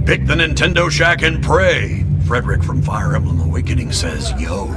Pick the Nintendo Shack and pray. Frederick from Fire Emblem Awakening says, yo.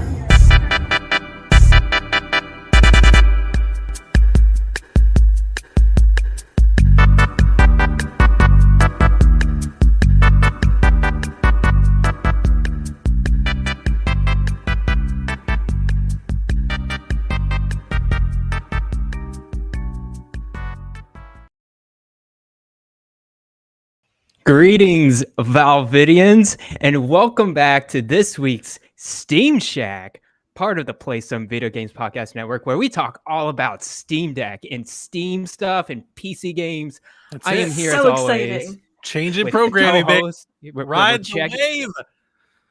Greetings, Valvidians, and welcome back to this week's Steam Shack, part of the Play Some Video Games Podcast Network, where we talk all about Steam Deck and Steam stuff and PC games. I am here as always. Changing programming, baby. Ride the wave.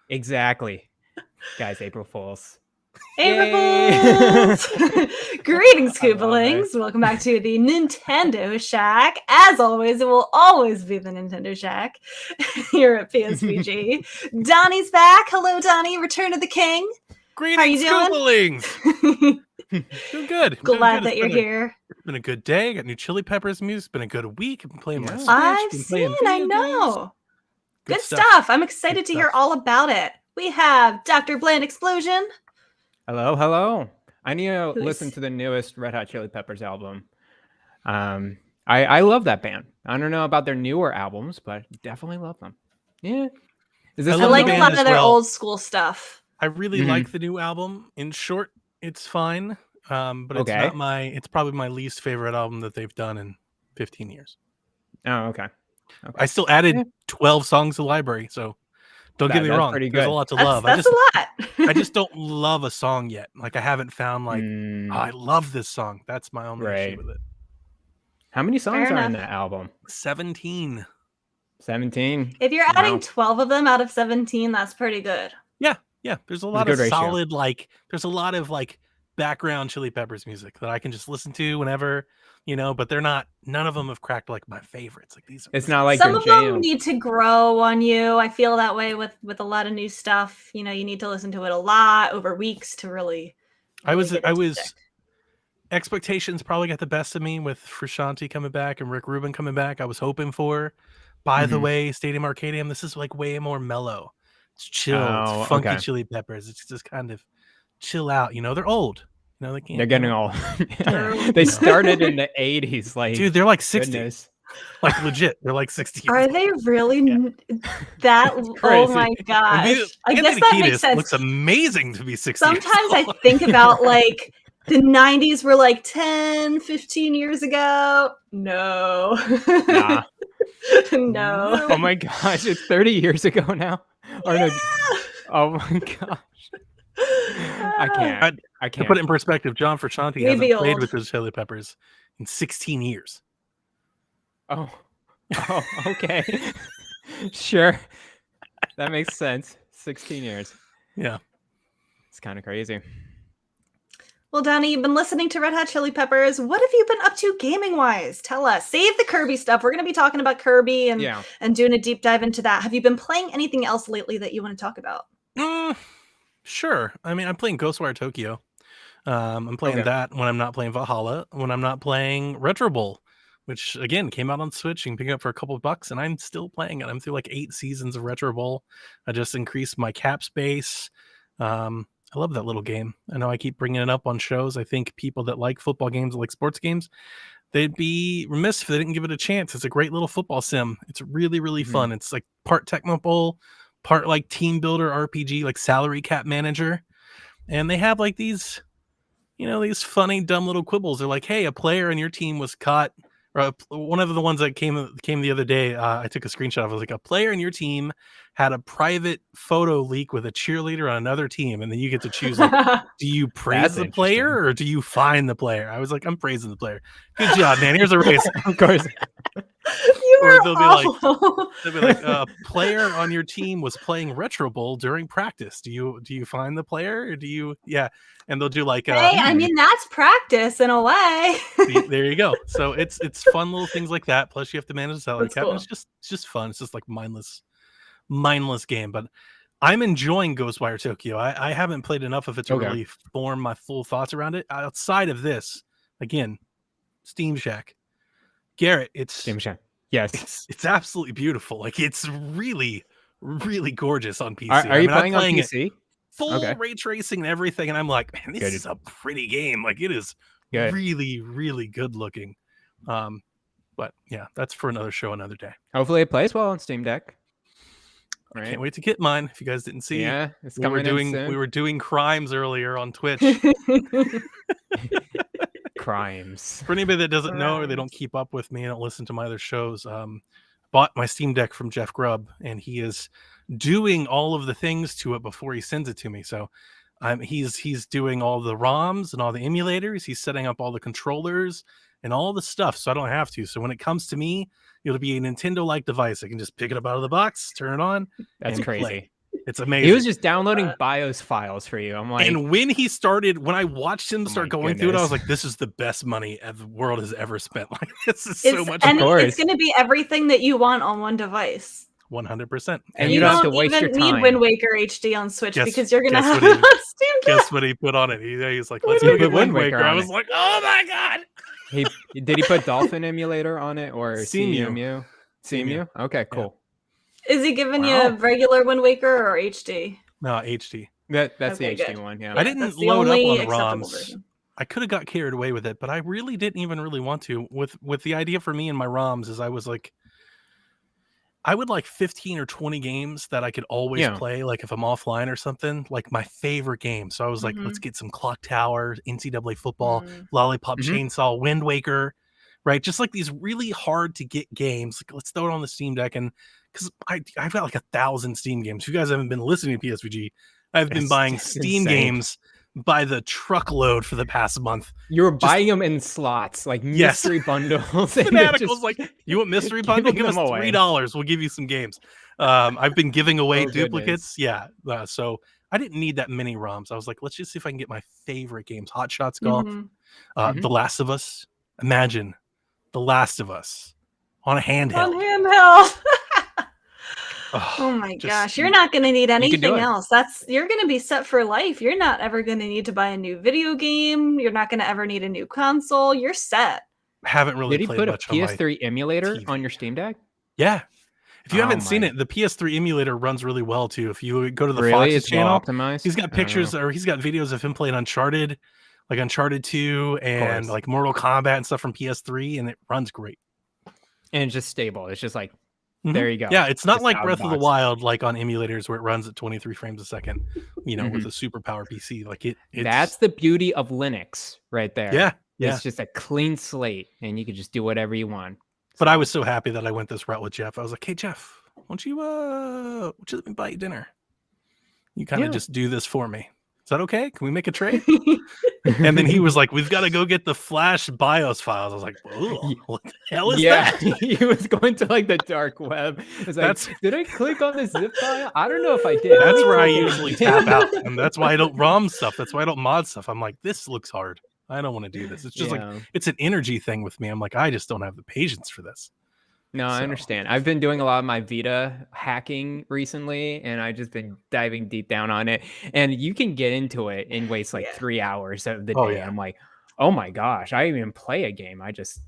Exactly. Guys, April Fools. April Fools! Greetings, Koopalings. Welcome back to the Nintendo Shack. As always, it will always be the Nintendo Shack here at PSVG. Donnie's back. Hello, Donnie. Return of the King. Greetings, how you doing? Koopalings. Doing good. Glad that you're here. It's been a good day. Got new Chili Peppers music. It's been a good week. I've been playing my Switch. I've seen, I know. Good stuff. I'm excited to hear all about it. We have Dr. Bland Explosion. Hello. I need to listen to the newest Red Hot Chili Peppers album. I love that band. I don't know about their newer albums, but definitely love them. Yeah. I like a lot of their old school stuff. I really like the new album. In short, it's fine. But it's not it's probably my least favorite album that they've done in 15 years. Oh, okay. I still added 12 songs to the library, so don't get me wrong. There's a lot to love. That's a lot. I just don't love a song yet. Like I haven't found oh, I love this song. That's my only issue with it. How many songs are in that album? 17. 17. If you're adding 12 of them out of 17, that's pretty good. Yeah. There's a lot of solid, there's a lot of background Chili Peppers music that I can just listen to whenever, but none of them have cracked my favorites. It's not like some of them need to grow on you. I feel that way with a lot of new stuff. You need to listen to it a lot over weeks to really I was expectations probably got the best of me with Frusciante coming back and Rick Rubin coming back. I was hoping for, by the way, Stadium Arcadium. This is way more mellow. It's chill. It's funky Chili Peppers. It's just kind of chill out. They're old. They're getting old. They started in the 80s. Dude, they're 60. Goodness. Legit. They're 60. Are they really that? Oh my gosh. I guess that makes sense. Looks amazing to be 60. Sometimes I think about the 90s were 10, 15 years ago. No. Nah. No. Oh my gosh. It's 30 years ago now. Yeah. Oh my gosh. I can't. To put it in perspective, John Frusciante hasn't played with his Chili Peppers in 16 years. Oh, okay. Sure. That makes sense. 16 years. Yeah. It's kind of crazy. Well, Donnie, you've been listening to Red Hot Chili Peppers. What have you been up to gaming-wise? Tell us. Save the Kirby stuff. We're going to be talking about Kirby and doing a deep dive into that. Have you been playing anything else lately that you want to talk about? Sure. I mean, I'm playing Ghostwire Tokyo. I'm playing that when I'm not playing Valhalla, when I'm not playing Retro Bowl, which again came out on Switch. You can pick it up for a couple of bucks, and I'm still playing it. I'm through 8 seasons of Retro Bowl. I just increased my cap space. I love that little game. I know I keep bringing it up on shows. I think people that like football games, like sports games, they'd be remiss if they didn't give it a chance. It's a great little football sim. It's really, really fun. It's part Tecmo Bowl, part team builder RPG, salary cap manager. And they have these, these funny, dumb little quibbles. They're hey, a player on your team was caught. Or one of the ones that came the other day, I took a screenshot of. I was a player in your team had a private photo leak with a cheerleader on another team, and then you get to choose do you praise the player or do you find the player? I was I'm praising the player. Good job, man. Here's a raise. Of course. Or they'll be a player on your team was playing Retro Bowl during practice. Do you find the player or do you and they'll do hey, I mean that's practice in a way. There you go. So it's fun little things like that. Plus you have to manage the salary cap. Cool. It's just fun. It's just mindless game. But I'm enjoying Ghostwire Tokyo. I haven't played enough of it to really form my full thoughts around it. Outside of this, again, Steam Shack. Garrett, it's Steam Shack. Yes. It's absolutely beautiful. Like it's really, really gorgeous on PC. Are you I'm playing on it PC? full Okay. ray tracing and everything, and I'm like, man, this Good. is a pretty game. Like it is Good. really, really good looking. But yeah, that's for another show, another day. Hopefully it plays well on Steam Deck. I Right. can't wait to get mine. If you guys didn't see, Yeah, it's we were coming in soon. we were doing crimes earlier on Twitch. Crimes. For anybody that doesn't know or they don't keep up with me and don't listen to my other shows, bought my Steam Deck from Jeff Grubb, and he is doing all of the things to it before he sends it to me. So he's doing all the ROMs and all the emulators. He's setting up all the controllers and all the stuff, so I don't have to. So when it comes to me, it'll be a Nintendo-like device. I can just pick it up out of the box, turn it on. That's crazy. Play. It's amazing. He was just downloading BIOS files for you. I'm like, and when I watched him start going through it, I was like, this is the best money the world has ever spent. Like, this is so much. And it's going to be everything that you want on one device. 100%. And you don't have to waste your time. You don't even need Wind Waker HD on Switch because you're going to have it on Steam Deck. Guess what he put on it? He's like, let's go get Wind Waker. I was like, oh my God. Did he put Dolphin Emulator on it or CMU? CMU? Okay, cool. Yeah. Is he giving you regular Wind Waker or HD? No, HD. That's the HD one. Yeah. I didn't load up on ROMs. Version. I could have got carried away with it, but I really didn't even really want to. With the idea for me and my ROMs is I was like, I would like 15 or 20 games that I could always play, like if I'm offline or something, like my favorite game. So I was like, let's get some Clock Tower, NCAA football, Lollipop Chainsaw, Wind Waker, right? Just like these really hard to get games. Like, let's throw it on the Steam Deck. And because I've got like 1,000 Steam games. If you guys haven't been listening to PSVG, I've been buying Steam games by the truckload for the past month. You were buying them in slots, like mystery bundles. Fanaticals, like, you want mystery bundle? Give us $3. We'll give you some games. I've been giving away duplicates. Goodness. Yeah. So I didn't need that many ROMs. I was like, let's just see if I can get my favorite games. Hot Shots Golf, The Last of Us. Imagine The Last of Us on a handheld. Oh my gosh, you're not going to need anything else. You're going to be set for life. You're not ever going to need to buy a new video game. You're not going to ever need a new console. You're set. Haven't really played much. Did he put a PS3 emulator on your Steam Deck? Yeah. If you haven't seen it, the PS3 emulator runs really well too. If you go to the Fox's channel, he's got pictures or he's got videos of him playing Uncharted, like Uncharted 2 and like Mortal Kombat and stuff from PS3, and it runs great. And it's just stable. It's just like, there you go. Yeah, it's not like Breath of the Wild, like on emulators where it runs at 23 frames a second, with a superpower PC. Like that's the beauty of Linux right there. Yeah. It's just a clean slate and you can just do whatever you want. But I was so happy that I went this route with Jeff. I was like, hey Jeff, won't you let me buy you dinner? You kind of just do this for me. Is that okay? Can we make a trade? And then he was like, we've got to go get the Flash BIOS files. I was like, what the hell is that? He was going to like the dark web. It's like, did I click on the zip file? I don't know if I did. That's where I usually tap out. And that's why I don't ROM stuff. That's why I don't mod stuff. I'm like, this looks hard. I don't want to do this. It's just like, it's an energy thing with me. I'm like, I just don't have the patience for this. No, I understand. I've been doing a lot of my Vita hacking recently, and I've just been diving deep down on it. And you can get into it in waste like 3 hours of the day. I'm like, oh my gosh, I didn't even play a game. I just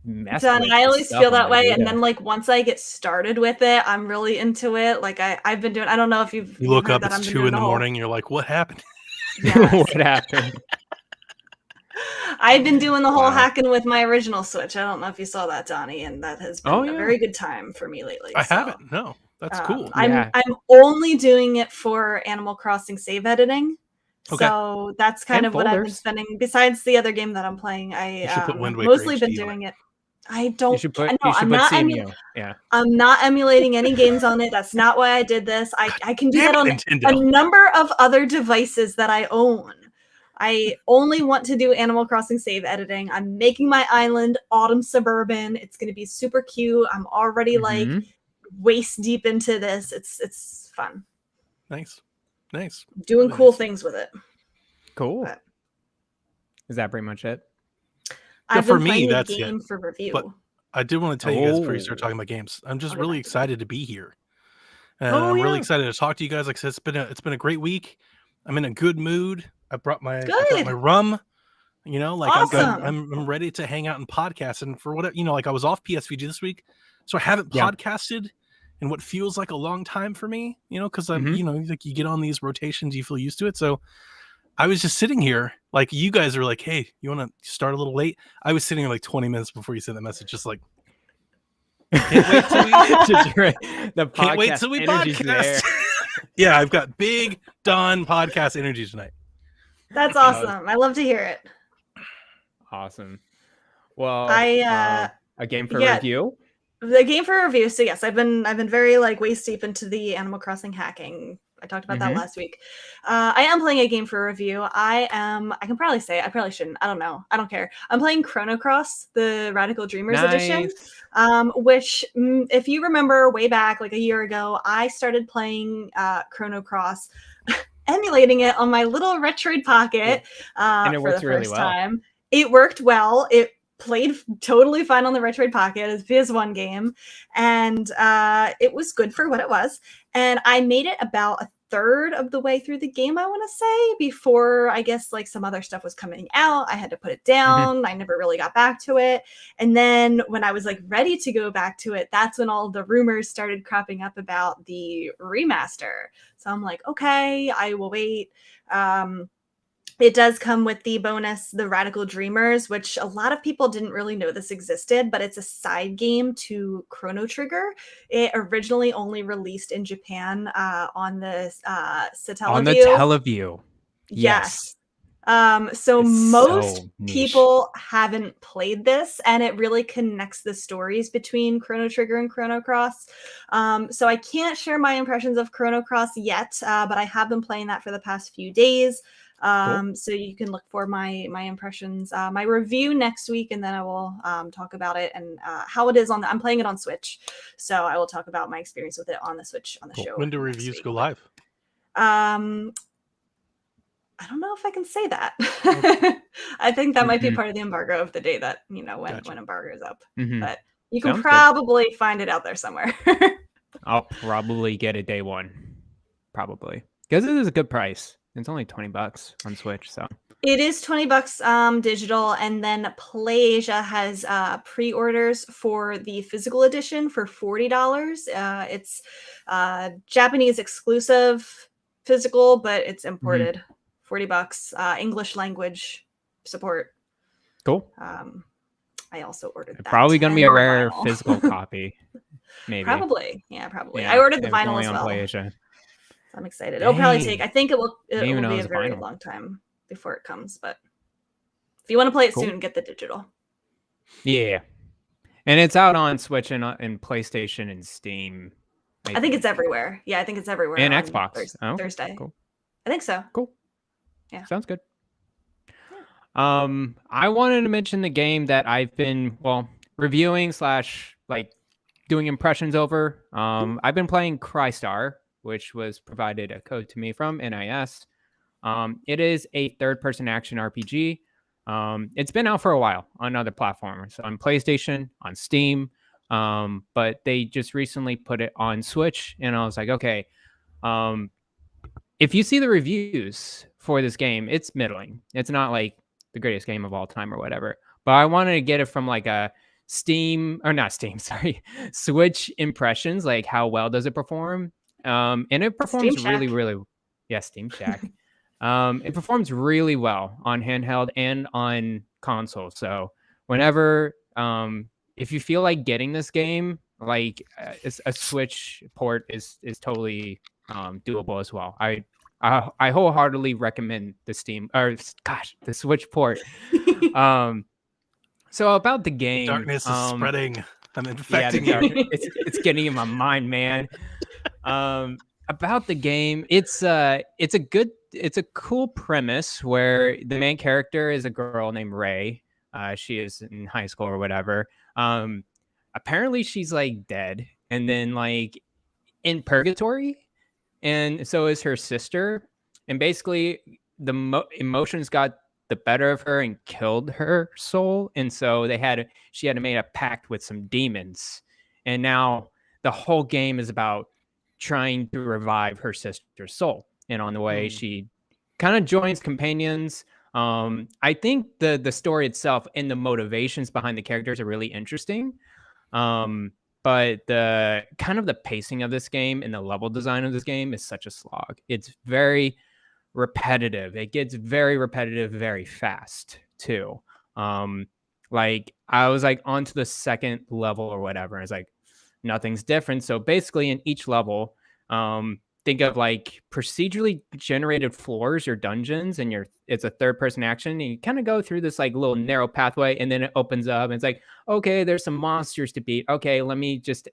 mess with it. I always feel that way. And then like once I get started with it, I'm really into it. Like I've been doing, I don't know if you look up, it's 2 a.m. You're like, what happened? What happened? I've been doing the whole hacking with my original Switch. I don't know if you saw that, Donnie, and that has been a very good time for me lately. I haven't. No, that's cool. I'm only doing it for Animal Crossing save editing. Okay. So that's kind of what I've been spending. Besides the other game that I'm playing, I mostly been doing it. I don't. I'm not emulating any games on it. That's not why I did this. I can do that on a number of other devices that I own. I only want to do Animal Crossing save editing. I'm making my island Autumn Suburban. It's going to be super cute. I'm already like waist deep into this. It's fun. Nice. Doing cool things with it. Cool. But is that pretty much it? I've been playing a game for review. But I did want to tell you guys before you start talking about games. I'm just really excited to be here. I'm really excited to talk to you guys. Like I said, it's been a great week. I'm in a good mood. I brought my rum, You know, like Awesome. I'm ready to hang out and podcast. And for what, like I was off PSVG this week, so I haven't podcasted in what feels like a long time for me, because I'm, like you get on these rotations, you feel used to it. So I was just sitting here, like you guys are like, hey, you want to start a little late? I was sitting here like 20 minutes before you sent the message, just like, can't wait till we podcast. Yeah, I've got big done podcast energy tonight. That's awesome. I love to hear it. Awesome. Well, a game for review. The game for review. So yes, I've been very like waist deep into the Animal Crossing hacking. I talked about that last week. I am playing a game for review. I can probably say, I probably shouldn't. I don't know. I don't care. I'm playing Chrono Cross, the Radical Dreamers edition, which if you remember way back, like a year ago, I started playing Chrono Cross, emulating it on my little Retroid Pocket and it for the really first well. time. It worked well. It played totally fine on the Retroid Pocket. It's a PS1 game, and it was good for what it was. And I made it about a third of the way through the game, I want to say, before I guess like some other stuff was coming out. I had to put it down. I never really got back to it. And then when I was like ready to go back to it, that's when all the rumors started cropping up about the remaster. So I'm like, okay, I will wait. It does come with the bonus, the Radical Dreamers, which a lot of people didn't really know this existed, but it's a side game to Chrono Trigger. It originally only released in Japan on the Satellaview. On the Teleview. Yes. So most people haven't played this, and it really connects the stories between Chrono Trigger and Chrono Cross. So I can't share my impressions of Chrono Cross yet, but I have been playing that for the past few days. Cool. So you can look for my impressions, my review next week, and then I will talk about it and how it is on I'm playing it on Switch, so I will talk about my experience with it on the Switch on the show. When do reviews go live? I don't know if I can say that. I think that might be part of the embargo of the day that when embargo is up. But you can probably find it out there somewhere. I'll probably get it day one, probably, because it is a good price. It's only $20 on Switch, so it is $20 digital, and then PlayAsia has pre-orders for the physical edition for $40. It's Japanese exclusive physical, but it's imported. $40. English language support. Cool. I also ordered that. Probably gonna be a rare physical copy. Maybe. Probably. Yeah, probably. I ordered the vinyl as well. PlayAsia. I'm excited. It'll probably take, I think it will be a very vinyl. long time before it comes, but if you want to play it soon, get the digital. Yeah. And it's out on Switch and PlayStation and Steam. I think it's everywhere. Yeah, I think it's everywhere. And Xbox. Thursday. Cool. I think so. Cool. Yeah. Sounds good. I wanted to mention the game that I've been, reviewing / like doing impressions over. I've been playing Crystar, which was provided a code to me from NIS. It is a third-person action RPG. It's been out for a while on other platforms, on PlayStation, on Steam, but they just recently put it on Switch, and I was like, okay, if you see the reviews for this game, it's middling. It's not like the greatest game of all time or whatever, but I wanted to get it from like a Switch impressions, like how well does it perform? And it performs really, Steam Shack. It performs really well on handheld and on console. So whenever, if you feel like getting this game, like a Switch port is totally doable as well. I wholeheartedly recommend the Switch port. So about the game, darkness is spreading. I'm infecting you. It's getting in my mind, man. About the game, it's a cool premise where the main character is a girl named Ray. She is in high school or whatever. Apparently she's like dead, and then like in purgatory, and so is her sister. And basically, the emotions got the better of her and killed her soul, and so she had to make a pact with some demons, and now the whole game is about trying to revive her sister's soul. And on the way, she kind of joins companions. I think the story itself and the motivations behind the characters are really interesting. But the kind of the pacing of this game and the level design of this game is such a slog. It's very repetitive. It gets very repetitive very fast too. Like I was like onto the second level or whatever. And it's like nothing's different. So basically in each level, think of like procedurally generated floors or dungeons, and it's a third person action, and you kind of go through this like little narrow pathway, and then it opens up and it's like, okay, there's some monsters to beat. Okay, let me just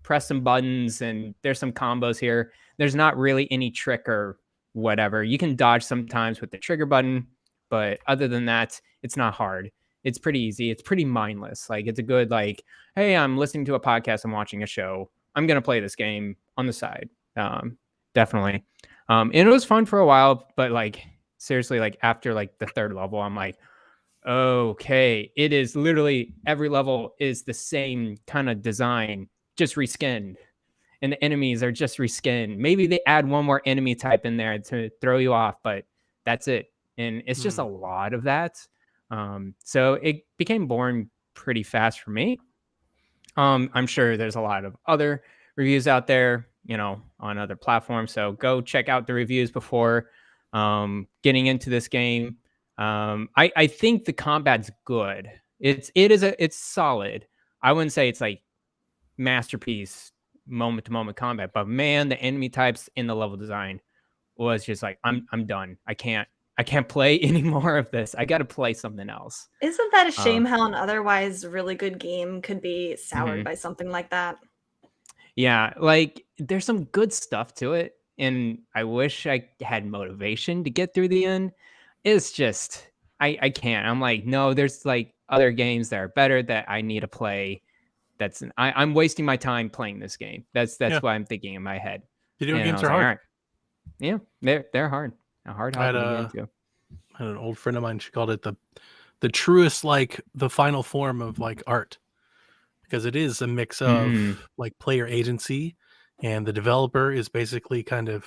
press some buttons and there's some combos here. There's not really any trick or whatever. You can dodge sometimes with the trigger button, but other than that, it's not hard. It's pretty easy. It's pretty mindless. Like it's a good like, hey, I'm listening to a podcast, I'm watching a show, I'm gonna play this game on the side. Definitely. And it was fun for a while, but like seriously, like after like the third level, I'm like, okay, it is literally every level is the same kind of design, just reskinned. And the enemies are just reskinned. Maybe they add one more enemy type in there to throw you off, but that's it. And it's just a lot of that. So it became boring pretty fast for me. I'm sure there's a lot of other reviews out there, you know, on other platforms. So go check out the reviews before getting into this game. I think the combat's good. It's solid. I wouldn't say it's like masterpiece moment to moment combat, but man, the enemy types in the level design was just like, I'm done. I can't play any more of this. I got to play something else. Isn't that a shame how an otherwise really good game could be soured by something like that? Yeah, like there's some good stuff to it, and I wish I had motivation to get through the end. It's just I can't. I'm like, no, there's like other games that are better that I need to play. I'm wasting my time playing this game. That's what I'm thinking in my head. Video And games I was are like, hard. all right. Yeah, they're hard. A hard hobby to get into. I had an old friend of mine. She called it the truest, like the final form of like art, because it is a mix of like player agency, and the developer is basically kind of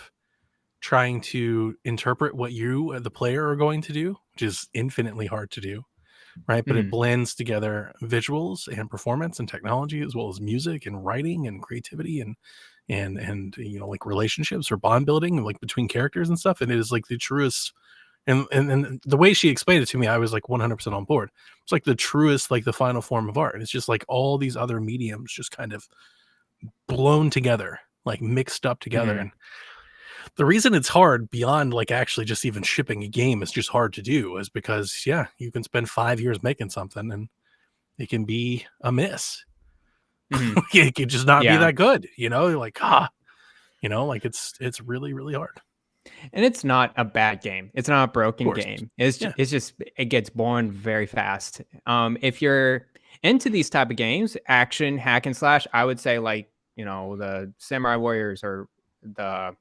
trying to interpret what you, the player, are going to do, which is infinitely hard to do, right? But it blends together visuals and performance and technology, as well as music and writing and creativity and you know, like relationships or bond building like between characters and stuff. And it is like the truest. And the way she explained it to me, I was like 100% on board. It's like the truest, like the final form of art. It's just like all these other mediums just kind of blown together, like mixed up together. And the reason it's hard beyond like actually just even shipping a game is just hard to do is because, yeah, you can spend 5 years making something and it can be a miss. It could just not be that good, you know, like, you know, like it's really, really hard. And it's not a bad game. It's not a broken game. It's just it gets boring very fast. If you're into these type of games, action, hack and slash, I would say like, you know, the Samurai Warriors or the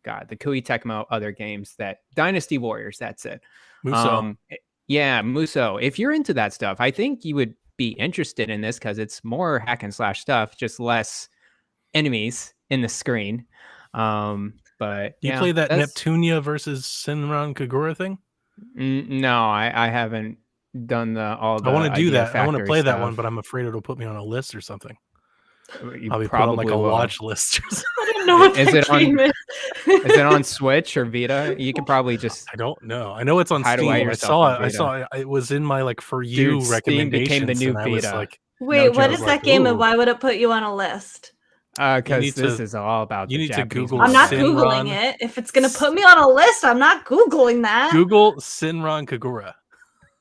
Koei Tecmo other games, that Dynasty Warriors, that's it. Muso. Muso. If you're into that stuff, I think you would be interested in this because it's more hack and slash stuff, just less enemies in the screen. But you play that Neptunia versus Senran Kagura thing? No, I haven't done all the. I want to do that. I want to play stuff. that one, but I'm afraid it'll put me on a list or something. I'll be put on like a watch list. I don't know what is that game is. Is it on Switch or Vita? You can probably just. I don't know. I know it's on Steam. I saw it. It was in my like for you recommendations. Steam became the new Vita. Like, wait, what is that game and why would it put you on a list? Because this is all about you the need Japanese. to Google. I'm not Googling it. If it's gonna put me on a list, I'm not Googling that. Google Senran Kagura.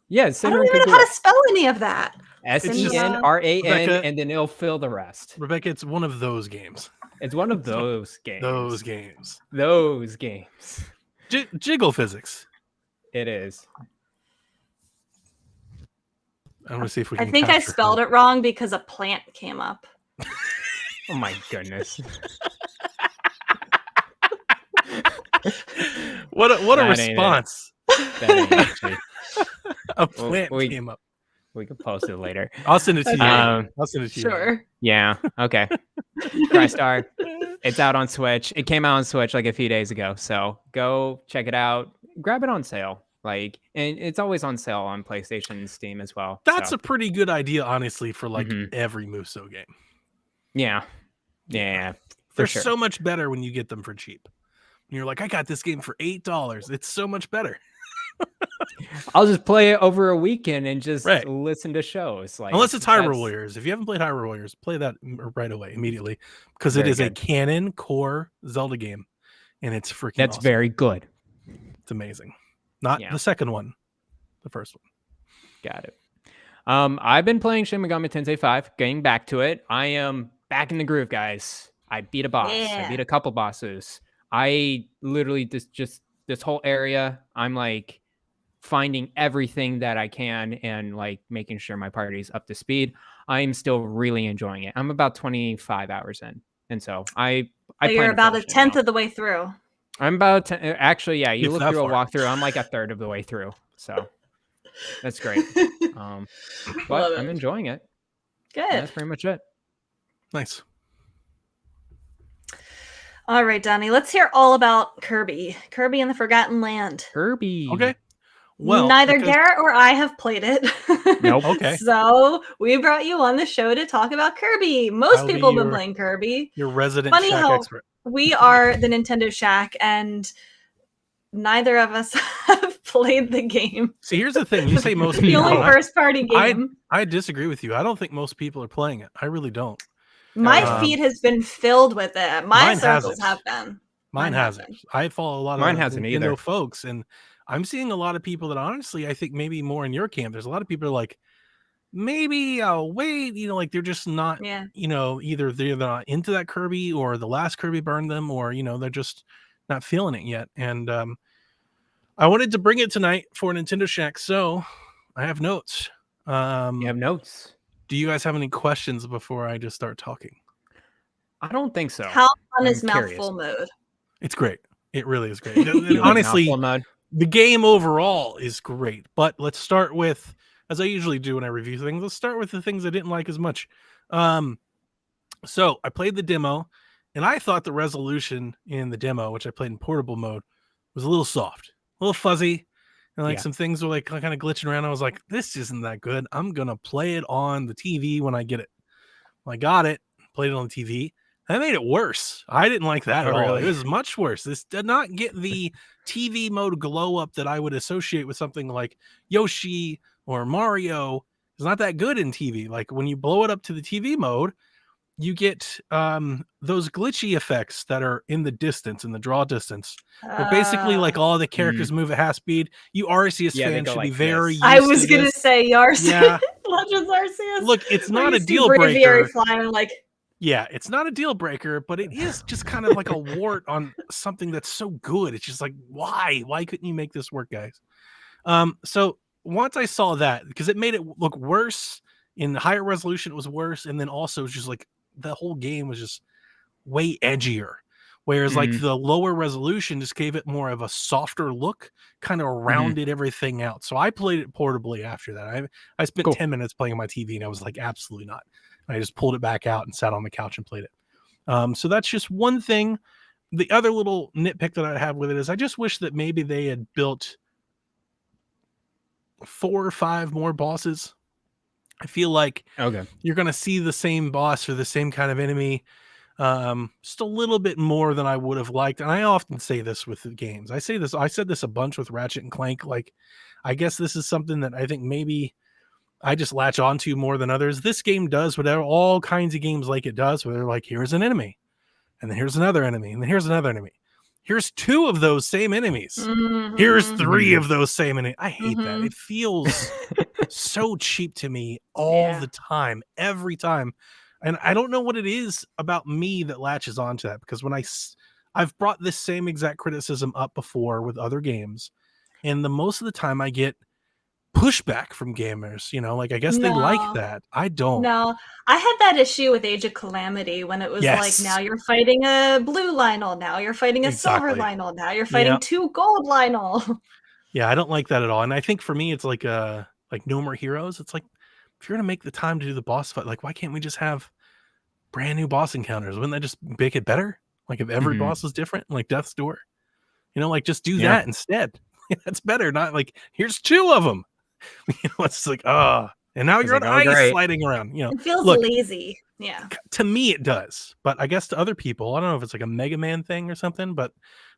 Yeah, I don't even know how to spell any of that. SENRAN, and then it'll fill the rest. Rebecca, it's one of those games. It's one of those games. Those games. Jiggle physics. It is. I'm gonna see if we can. I think I spelled it wrong because a plant came up. Oh my goodness. What a response. A plant came up. We can post it later. I'll send it to you. I'll send it to you. Sure. Yeah. Okay. Crystar. It's out on Switch. It came out on Switch like a few days ago. So go check it out. Grab it on sale. Like, and it's always on sale on PlayStation and Steam as well. That's so. a pretty good idea, honestly, for like Mhm. every Muso game. Yeah. For They're sure. so much better when you get them for cheap. And you're like, I got this game for $8. It's so much better. I'll just play it over a weekend and just Right. listen to shows. Like, Unless it's Hyrule Warriors. If you haven't played Hyrule Warriors, play that right away, immediately, because it Very is a good. canon core Zelda game, and it's freaking That's awesome. very good. It's amazing. Not Yeah. the second one, the first one. Got it. I've been playing Shin Megami Tensei 5, getting back to it. I am back in the groove, guys. I beat a boss. Yeah. I beat a couple bosses. I literally just this whole area, I'm like finding everything that I can and like making sure my party's up to speed. I'm still really enjoying it. I'm about 25 hours in. And so I So you're plan to about a finish it tenth now. of the way through. I'm about to, actually, yeah, you If look that through a far. walkthrough, I'm like a third of the way through. So that's great. Love But it. I'm enjoying it. Good. That's pretty much it. Nice. All right, Donnie, let's hear all about Kirby. Kirby and the Forgotten Land. Kirby. Okay. Well, neither because- Garrett or I have played it. Nope. Okay. So we brought you on the show to talk about Kirby. Most I'll be people have been your- playing Kirby. Your resident Funny Shack how- expert. We are the Nintendo Shack, and neither of us have played the game. See, here's the thing. You say most The people. only No. first party game. I disagree with you. I don't think most people are playing it. I really don't. My Um, feed has been filled with it. My mine circles hasn't. have been. Mine Mine hasn't. hasn't. I follow a lot of Mine hasn't Nintendo either. folks, and I'm seeing a lot of people that honestly, I think maybe more in your camp. There's a lot of people who are like, maybe I'll wait. Like they're just not. Yeah. Either they're not into that Kirby, or the last Kirby burned them, or they're just not feeling it yet. And I wanted to bring it tonight for Nintendo Shack, so I have notes. You have notes? Do you guys have any questions before I just start talking? I don't think so. How fun I'm is curious. mouthful mode? It's great. It really is great. You And like honestly, mouthful mode? the game overall is great. But let's start with, as I usually do when I review things, let's start with the things I didn't like as much. So I played the demo, and I thought the resolution in the demo, which I played in portable mode, was a little soft, a little fuzzy. And like Yeah. some things were like kind of glitching around. I was like, this isn't that good. I'm going to play it on the TV when I get it. Well, I got it, played it on the TV. That made it worse. I didn't like that Oh, at all. really? It was much worse. This did not get the TV mode glow up that I would associate with something like Yoshi or Mario. It's not that good in TV. Like when you blow it up to the TV mode, you get those glitchy effects that are in the distance, in the draw distance. Where basically like all the characters move at half speed. You Arceus Yeah, they fans go should like be very this. used I was to gonna this. say Yar's Yeah. Legends Arceus. Look, it's Where not you a see deal Braviary breaker. flying like Yeah, it's not a deal breaker, but it is just kind of like a wart on something that's so good. It's just like, why? Why couldn't you make this work, guys? So once I saw that, because it made it look worse in the higher resolution, it was worse, and then also it was just like the whole game was just way edgier. Whereas like the lower resolution just gave it more of a softer look, kind of rounded everything out. So I played it portably after that. I spent Cool. 10 minutes playing on my TV, and I was like, absolutely not. I just pulled it back out and sat on the couch and played it. So that's just one thing. The other little nitpick that I have with it is I just wish that maybe they had built 4 or 5 more bosses. I feel like Okay. you're going to see the same boss or the same kind of enemy just a little bit more than I would have liked. And I often say this with the games. I said this a bunch with Ratchet and Clank. Like, I guess this is something that I think maybe I just latch onto more than others. This game does whatever all kinds of games like it does, where they're like, here's an enemy, and then here's another enemy, and then here's another enemy. Here's 2 of those same enemies. Here's 3 of those same enemies. I hate that. It feels so cheap to me all the time, every time. And I don't know what it is about me that latches onto that, because when I've brought this same exact criticism up before with other games, and the most of the time I get pushback from gamers, like I guess they like that. I don't. No, I had that issue with Age of Calamity when it was Yes. like, now you're fighting a blue Lionel, now you're fighting a silver Exactly. Lionel, now you're fighting 2 gold Lionel. Yeah, I don't like that at all. And I think for me, it's like No More Heroes. It's like, if you're gonna make the time to do the boss fight, like why can't we just have brand new boss encounters? Wouldn't that just make it better? Like if every boss was different, like Death's Door, like just do that instead. That's better. Not like, here's 2 of them. It's like, and now you're on like, ice great. sliding around. It feels look, lazy. Yeah. to me it does, but I guess to other people, I don't know if it's like a Mega Man thing or something, but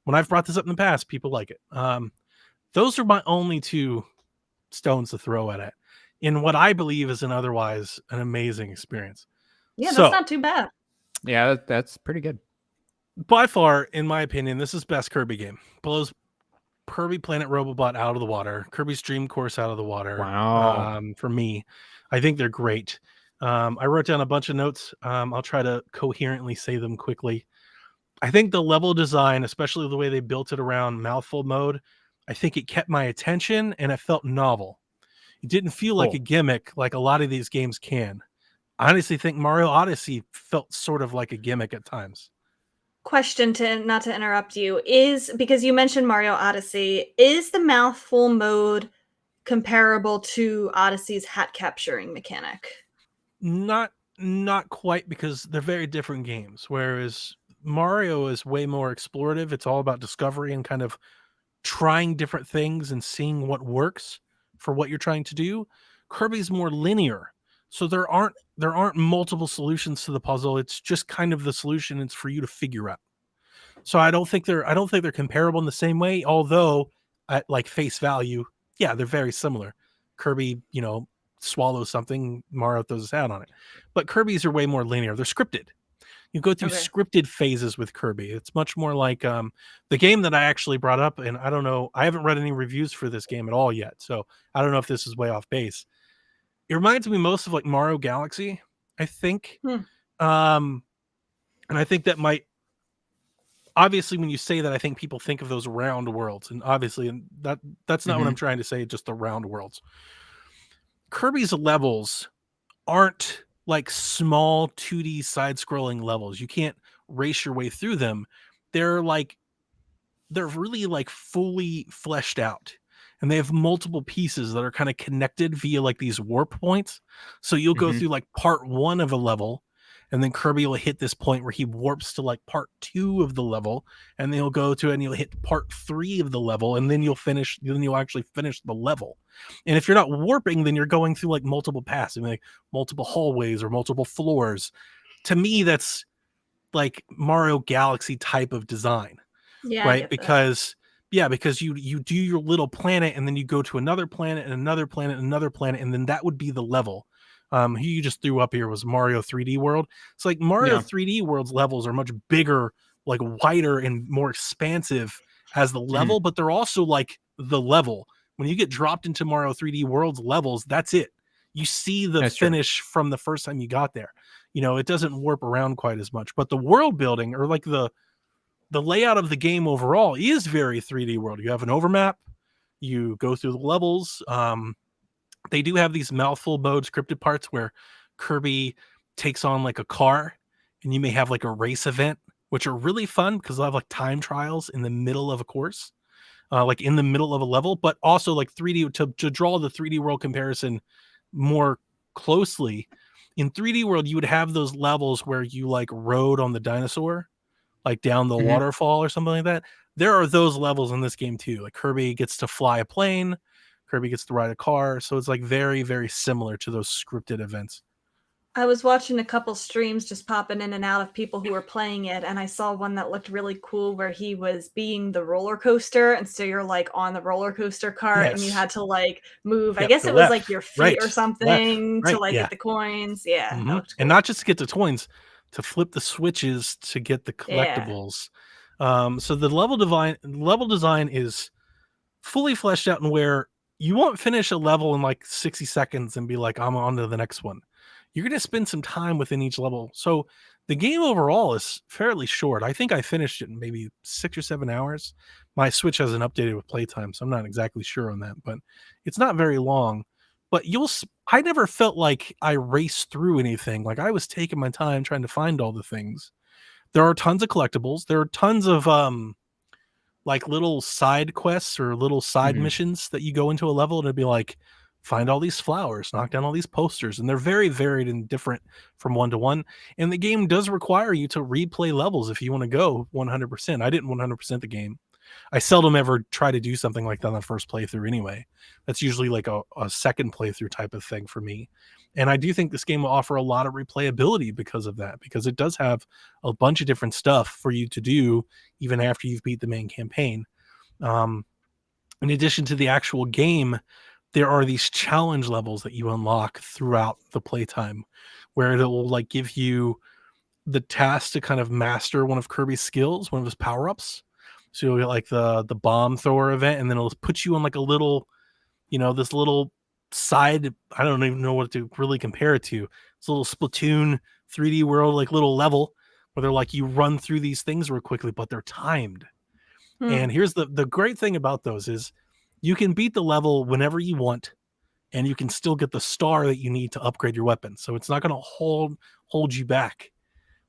when I've brought this up in the past, people like it. Those are my only 2 stones to throw at it in what I believe is otherwise an amazing experience. Yeah, So, that's not too bad. Yeah, that's pretty good. By far, in my opinion, this is best Kirby game. Blows Kirby Planet Robobot out of the water, Kirby's Dream Course out of the water. Wow. For me, I think they're great. I wrote down a bunch of notes. I'll try to coherently say them quickly. I think the level design, especially the way they built it around mouthful mode, I think it kept my attention and it felt novel. It didn't feel like a gimmick like a lot of these games can. I honestly think Mario Odyssey felt sort of like a gimmick at times. Question, to not to interrupt you, is because you mentioned Mario Odyssey, is the mouthful mode comparable to Odyssey's hat capturing mechanic? Not quite, because they're very different games. Whereas Mario is way more explorative. It's all about discovery and kind of trying different things and seeing what works for what you're trying to do. Kirby's more linear. So there aren't multiple solutions to the puzzle. It's just kind of the solution. It's for you to figure out. So I don't think they're comparable in the same way, although at like face value, yeah, they're very similar. Kirby, swallows something, Mario throws his hat on it. But Kirby's are way more linear. They're scripted. You go through scripted phases with Kirby. It's much more like the game that I actually brought up, and I don't know, I haven't read any reviews for this game at all yet, so I don't know if this is way off base. It reminds me most of like Mario Galaxy, I think. And I think that might, obviously when you say that, I think people think of those round worlds, and obviously that's not what I'm trying to say, just the round worlds. Kirby's levels aren't like small 2D side-scrolling levels. You can't race your way through them. They're really like fully fleshed out, and they have multiple pieces that are kind of connected via like these warp points. So you'll go through like part 1 of a level, and then Kirby will hit this point where he warps to like part 2 of the level, and then he'll go to and you'll hit part 3 of the level, and then you'll actually finish the level. And if you're not warping, then you're going through like multiple paths, like multiple hallways or multiple floors. To me, that's like Mario Galaxy type of design. Yeah, right? Because you do your little planet, and then you go to another planet and another planet and another planet, and then that would be the level. Who you just threw up here was Mario 3D World. It's like Mario 3D World's levels are much bigger, like wider and more expansive as the level, but they're also like the level. When you get dropped into Mario 3D World's levels, that's it. You see the finish from the first time you got there. It doesn't warp around quite as much, but the world building, or like the layout of the game overall, is very 3D World. You have an overmap, you go through the levels. They do have these mouthful mode scripted parts where Kirby takes on like a car, and you may have like a race event, which are really fun because they'll have like time trials in the middle of a course, like in the middle of a level, but also like 3D to draw the 3D World comparison more closely. In 3D World, you would have those levels where you like rode on the dinosaur, like down the waterfall or something like that. There are those levels in this game too. Like Kirby gets to fly a plane, Kirby gets to ride a car. So it's like very, very similar to those scripted events. I was watching a couple streams just popping in and out of people who were playing it, and I saw one that looked really cool where he was being the roller coaster, and so you're like on the roller coaster cart, and you had to like move. I guess it was like your feet or something to like get the coins. Yeah, cool. And not just to get the coins, to flip the switches to get the collectibles. So the level design is fully fleshed out, and where you won't finish a level in like 60 seconds and be like, I'm on to the next one. You're going to spend some time within each level. So the game overall is fairly short. I think I finished it in maybe 6 or 7 hours. My Switch hasn't updated with playtime, so I'm not exactly sure on that, but it's not very long. But I never felt like I raced through anything. Like I was taking my time trying to find all the things. There are tons of collectibles. There are tons of like little side quests or little side missions that you go into a level, and it'd be like, find all these flowers, knock down all these posters, and they're very varied and different from one to one. And the game does require you to replay levels if you want to go 100%. I didn't 100% the game. I seldom ever try to do something like that on the first playthrough anyway. That's usually like a second playthrough type of thing for me. And I do think this game will offer a lot of replayability because of that, because it does have a bunch of different stuff for you to do even after you've beat the main campaign. In addition to the actual game, there are these challenge levels that you unlock throughout the playtime where it will like give you the task to kind of master one of Kirby's skills, one of his power-ups. So you'll get like the bomb thrower event, and then it'll put you on like a little, this little side, I don't even know what to really compare it to. It's a little Splatoon 3D world, like little level where they're like, you run through these things real quickly, but they're timed. And here's the great thing about those is you can beat the level whenever you want, and you can still get the star that you need to upgrade your weapon. So it's not going to hold you back.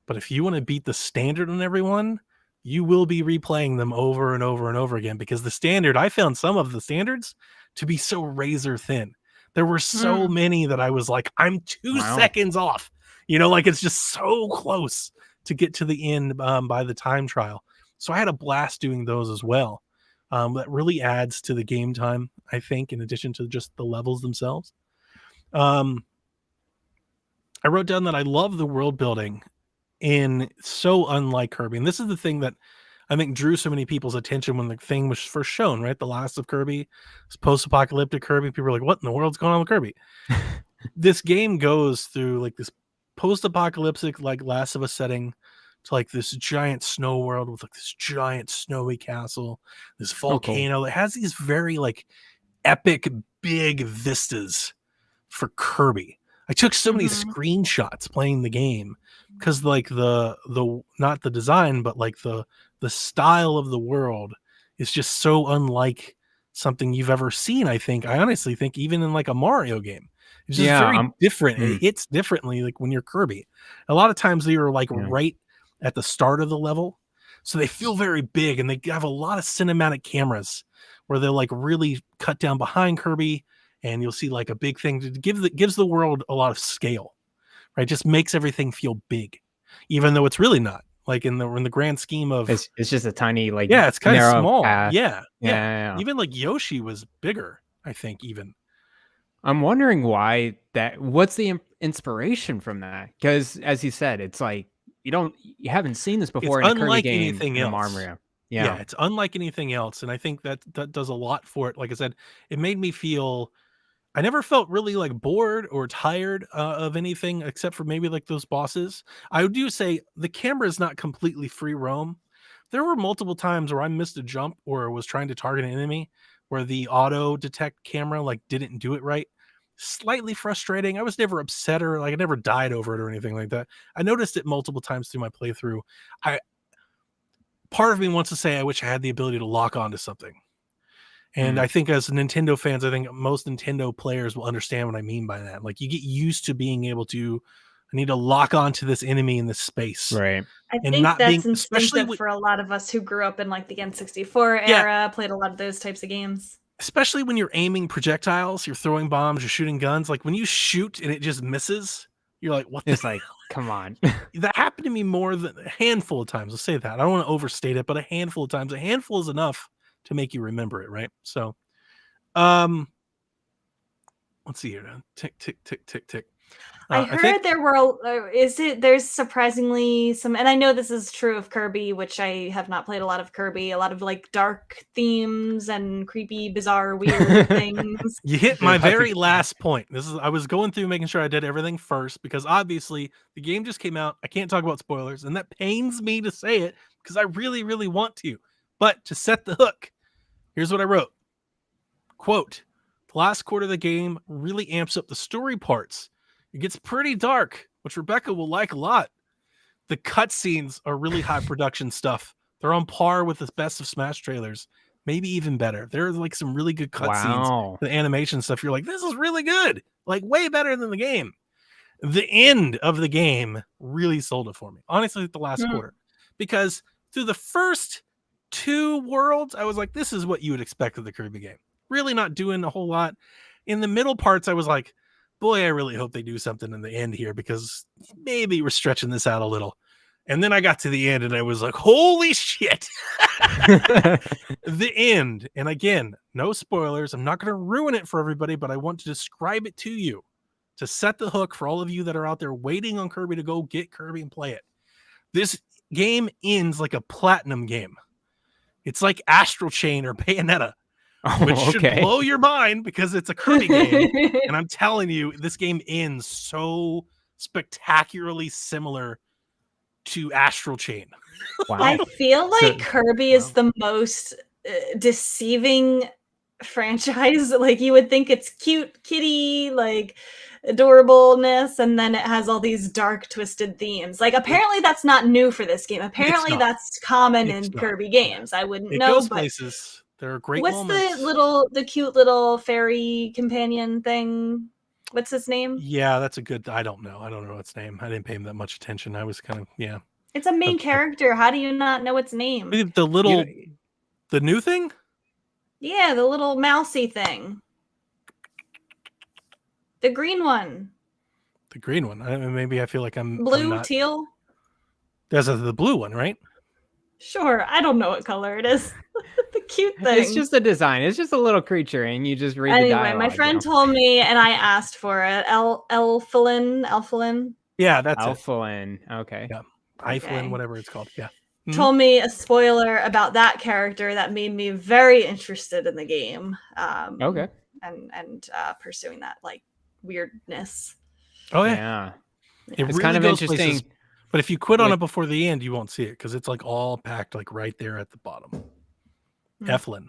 But if you want to beat the standard on everyone, you will be replaying them over and over and over again, because the standard, I found some of the standards to be so razor thin. There were so many that I was like, I'm 2 seconds off. Like it's just so close to get to the end by the time trial. So I had a blast doing those as well. That really adds to the game time, I think, in addition to just the levels themselves. I wrote down that I love the world building in so unlike Kirby. And this is the thing that I think drew so many people's attention when the thing was first shown, right? The Last of Kirby, this post-apocalyptic Kirby. People were like, what in the world's going on with Kirby? This game goes through like this post-apocalyptic, like Last of Us setting, to like this giant snow world with like this giant snowy castle, this volcano that has these very like epic big vistas for Kirby. I took so many screenshots playing the game because like the not the design, but like the style of the world is just so unlike something you've ever seen. I honestly think even in like a Mario game, it's just very different. It hits differently like when you're Kirby. A lot of times you're like right at the start of the level, so they feel very big, and they have a lot of cinematic cameras where they'll like really cut down behind Kirby, and you'll see like a big thing to gives the world a lot of scale, right? Just makes everything feel big, even though it's really not. Like in the grand scheme of it's just a tiny like it's kind of small. Path. Yeah. Even like Yoshi was bigger, I think. Even I'm wondering what's the inspiration from that? Because as you said, it's like you haven't seen this before it's in a unlike Kirby game, anything in else. Mario. Yeah, it's unlike anything else, and I think that does a lot for it. Like I said, it made me feel. I never felt really like bored or tired of anything except for maybe like those bosses. I do say the camera is not completely free roam. There were multiple times where I missed a jump or was trying to target an enemy where the auto detect camera like didn't do it right. Slightly frustrating. I was never upset or like I never died over it or anything like that. I noticed it multiple times through my playthrough. Part of me wants to say I wish I had the ability to lock onto something. And I think as Nintendo fans, I think most Nintendo players will understand what I mean by that. Like you get used to being able to, I need to lock onto this enemy in this space. Right. I think that's instinctive for a lot of us who grew up in like the N64 era, played a lot of those types of games. Especially when you're aiming projectiles, you're throwing bombs, you're shooting guns. Like when you shoot and it just misses, you're like, what? It's like, come on. That happened to me more than a handful of times. I'll say that. I don't want to overstate it, but a handful of times. A handful is enough to make you remember it, right? So, let's see here. Tick, tick, tick, tick, tick. I heard there were, there's surprisingly some, and I know this is true of Kirby, which I have not played a lot of Kirby, a lot of like dark themes and creepy, bizarre, weird things. You hit my very last point. I was going through making sure I did everything first because obviously the game just came out. I can't talk about spoilers, and that pains me to say it because I really, really want to. But to set the hook, here's what I wrote. Quote, the last quarter of the game really amps up the story parts. It gets pretty dark, which Rebecca will like a lot. The cutscenes are really high production stuff. They're on par with the best of Smash trailers, maybe even better. There are like some really good cutscenes, the animation stuff. You're like, this is really good, like way better than the game. The end of the game really sold it for me, honestly, the last quarter, because through the first 2 worlds, I was like, this is what you would expect of the Kirby game. Really not doing a whole lot. In the middle parts, I was like, boy, I really hope they do something in the end here because maybe we're stretching this out a little. And then I got to the end and I was like, holy shit. The end. And again, no spoilers. I'm not going to ruin it for everybody, but I want to describe it to you to set the hook for all of you that are out there waiting on Kirby to go get Kirby and play it. This game ends like a platinum game. It's like Astral Chain or Bayonetta, which should blow your mind because it's a Kirby game. And I'm telling you, this game ends so spectacularly similar to Astral Chain. Wow. I feel like Kirby is the most deceiving franchise. Like, you would think it's cute kitty, like adorableness, and then it has all these dark twisted themes. Like, apparently that's not new for this game. Apparently that's common in Kirby games. I wouldn't know. Goes places. There are great moments. What's the cute little fairy companion thing? What's his name? Yeah, that's a good. I don't know its name. I didn't pay him that much attention. I was kind of It's a main character. How do you not know its name? The new thing. Yeah, the little mousy thing. The green one. The green one. Maybe I feel like I'm blue, teal. That's the blue one, right? Sure. I don't know what color it is. The cute thing. It's just a design. It's just a little creature, and you just read the dialogue. My friend told me, and I asked for it. Elfilin. Yeah, that's Elfilin. Okay. Yeah. Eiflin, whatever it's called. Yeah. Told me a spoiler about that character that made me very interested in the game. Okay. And pursuing that like weirdness. Oh yeah. It's really kind of interesting. Places, but if you quit on it before the end, you won't see it because it's like all packed like right there at the bottom. Eflin,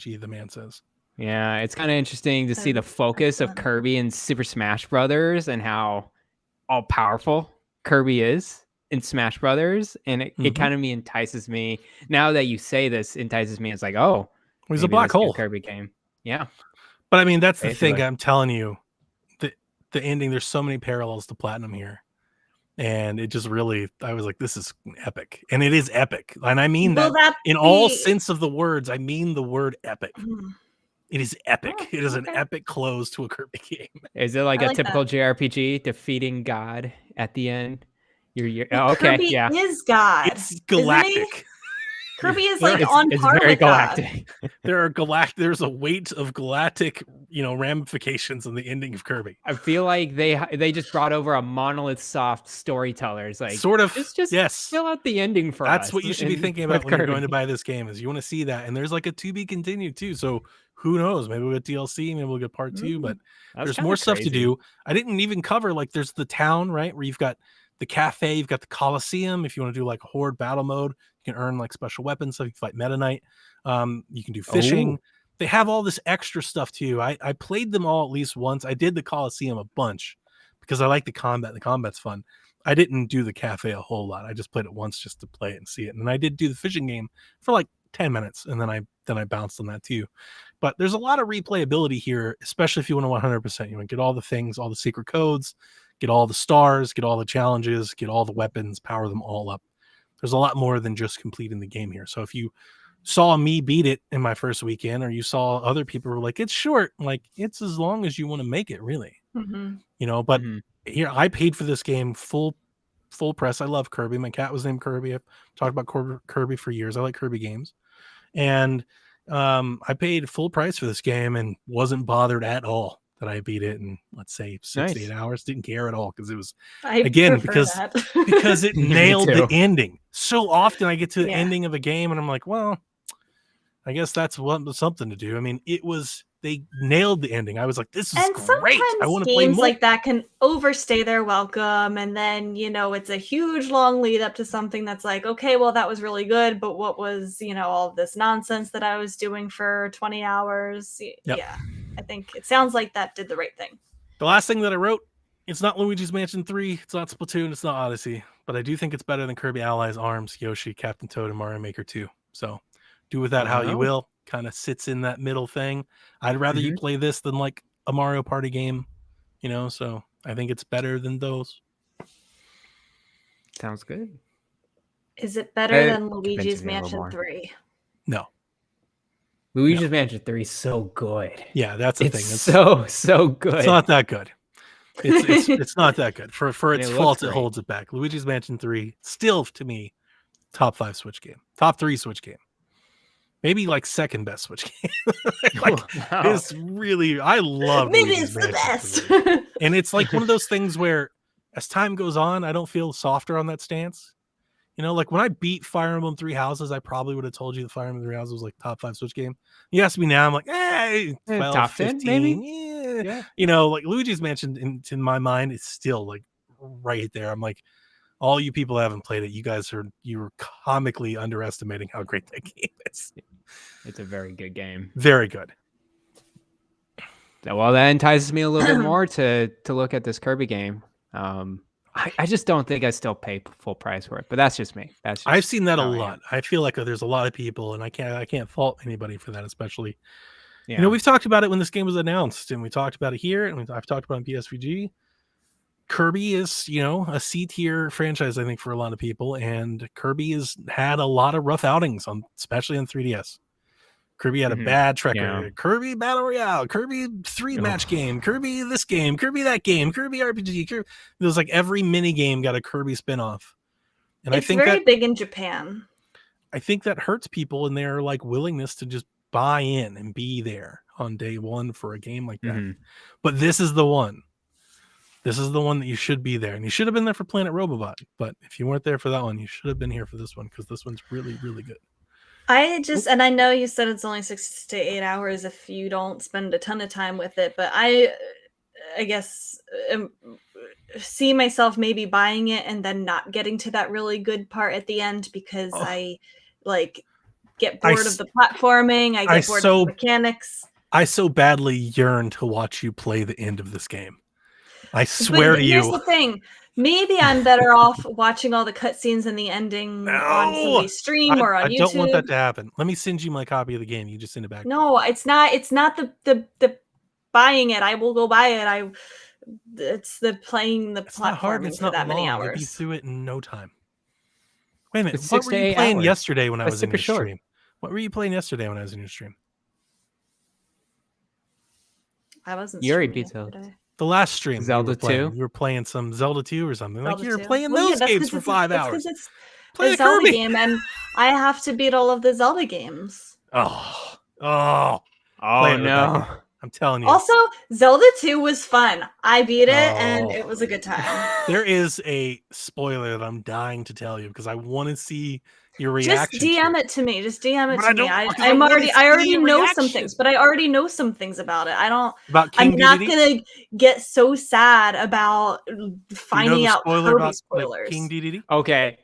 the man says. Yeah, it's kind of interesting to see the focus of Kirby in Super Smash Brothers and how all powerful Kirby is in Smash Brothers, and it kind of entices me. Now that you say this, entices me. It's like, oh, he's a black hole. Kirby game. Yeah, but I mean that's the thing. I'm telling you, the ending. There's so many parallels to Platinum here, and it just really. I was like, this is epic, and it is epic, and I mean that in all sense of the words. I mean the word epic. It is epic. Oh, it is an epic close to a Kirby game. Is it like a typical JRPG defeating God at the end? You're Kirby is God. It's galactic. Kirby is like on par with galactic. There's a weight of galactic, ramifications in the ending of Kirby. I feel like they just brought over a Monolith Soft storyteller. It's like sort of just fill out the ending for us. That's what you should be thinking about when you're going to buy this game. Is you want to see that, and there's like a to be continued too. So who knows? Maybe we'll get DLC. Maybe we'll get part 2. But there's more stuff to do. I didn't even cover like there's the town right where you've got the cafe, you've got the Coliseum. If you want to do like horde battle mode, you can earn like special weapons. So you can fight Meta Knight. You can do fishing. They have all this extra stuff too. I played them all at least once. I did the Coliseum a bunch because I like the combat. The combat's fun. I didn't do the cafe a whole lot. I just played it once just to play it and see it. And I did do the fishing game for like 10 minutes, and then I bounced on that too. But there's a lot of replayability here, especially if you want to 100%. You want to get all the things, all the secret codes, get all the stars, get all the challenges, get all the weapons, power them all up. There's a lot more than just completing the game here. So if you saw me beat it in my first weekend, or you saw other people were like, it's short, like it's as long as you want to make it, really. But here I paid for this game full press. I love Kirby. My cat was named Kirby. I've talked about Kirby for years. I like Kirby games. And I paid full price for this game and wasn't bothered at all that I beat it in, let's say, 6 to 8 hours. Didn't care at all because it was, because it nailed the ending. So often I get to the ending of a game and I'm like, well, I guess that's something to do. I mean, they nailed the ending. I was like, this is great. I want to play more. Like that can overstay their welcome. And then, it's a huge long lead up to something that's like, okay, well, that was really good. But what was, all this nonsense that I was doing for 20 hours? Yep. Yeah. I think it sounds like that did the right thing. The last thing that I wrote, it's not Luigi's Mansion 3. It's not Splatoon. It's not Odyssey. But I do think it's better than Kirby Allies, ARMS, Yoshi, Captain Toad, and Mario Maker 2. So do with that how you will. Kind of sits in that middle thing. I'd rather you play this than like a Mario Party game, so I think it's better than those. Sounds good. Is it better than Luigi's Mansion 3? No. Luigi's Mansion 3 is so good. Yeah, that's the thing. It's so good. It's not that good. It's not that good. For And its it fault, looks it great. holds it back. Luigi's Mansion 3, still to me, top 5 Switch game. Top 3 Switch game. Maybe like second best Switch game. Like Wow. it's really, I love Maybe Luigi's it's the Mansion best. 3. And it's like one of those things where as time goes on, I don't feel softer on that stance. You know, like when I beat Fire Emblem 3 Houses, I probably would have told you the Fire Emblem 3 Houses was like top 5 Switch game. You ask me now, I'm like, 12, top 10 15, maybe? yeah. Yeah. You know, like Luigi's Mansion in my mind is still like right there. I'm like, all you people that haven't played it, you're comically underestimating how great that game is. It's a very good game. Very good. Well, that entices me a little bit more to look at this Kirby game. I just don't think I still pay full price for it, but that's just me. I've seen that a how I am. lot. I feel like there's a lot of people, and I can't fault anybody for that, especially. Yeah. You know, we've talked about it when this game was announced, and we talked about it here, and I've talked about it on PSVG. Kirby is, you know, a C-tier franchise, I think, for a lot of people, and Kirby has had a lot of rough outings, especially on 3DS. Kirby had a bad track record. Yeah. Kirby Battle Royale, Kirby 3-match game, Kirby this game, Kirby that game, Kirby RPG. Kirby. It was like every mini game got a Kirby spinoff. And It's I think very that big in Japan. I think that hurts people in their like willingness to just buy in and be there on day one for a game like that. Mm-hmm. But this is the one. This is the one that you should be there. And you should have been there for Planet Robobot. But if you weren't there for that one, you should have been here for this one because this one's really, really good. And I know you said it's only 6 to 8 hours if you don't spend a ton of time with it, but I guess see myself maybe buying it and then not getting to that really good part at the end because I like get bored of the platforming. I get bored of the mechanics. I so badly yearn to watch you play the end of this game. I swear to you. Here's the thing. Maybe I'm better off watching all the cutscenes and the ending on somebody's stream or on YouTube. I don't want that to happen. Let me send you my copy of the game. You just send it back. No, it's not. It's not the buying it. I will go buy it. It's the playing the platform for that many hours. You'll be through it in no time. Wait a minute. It's What 6 were to you 8 playing hours. yesterday when I was in your super short. stream? What were you playing yesterday when I was in your stream? I wasn't. You already streaming beat those. yesterday. The last stream. Zelda 2? You were playing some Zelda 2 or something. Zelda like you were 2. playing Well, those yeah, games for 5 hours. It's Play a the Zelda Kirby game, and I have to beat all of the Zelda games. Oh, Oh Play it, no. Rebecca. I'm telling you. Also, Zelda 2 was fun. I beat it, and it was a good time. There is a spoiler that I'm dying to tell you because I want to see your reaction. Just DM it to me. Just DM it But to I me. don't- I because I wanna already see your know some reaction. things, but I already know some things about it. About King I'm not Dedede? gonna get so sad about finding the out spoiler Kirby about spoilers. King Dedede? Okay.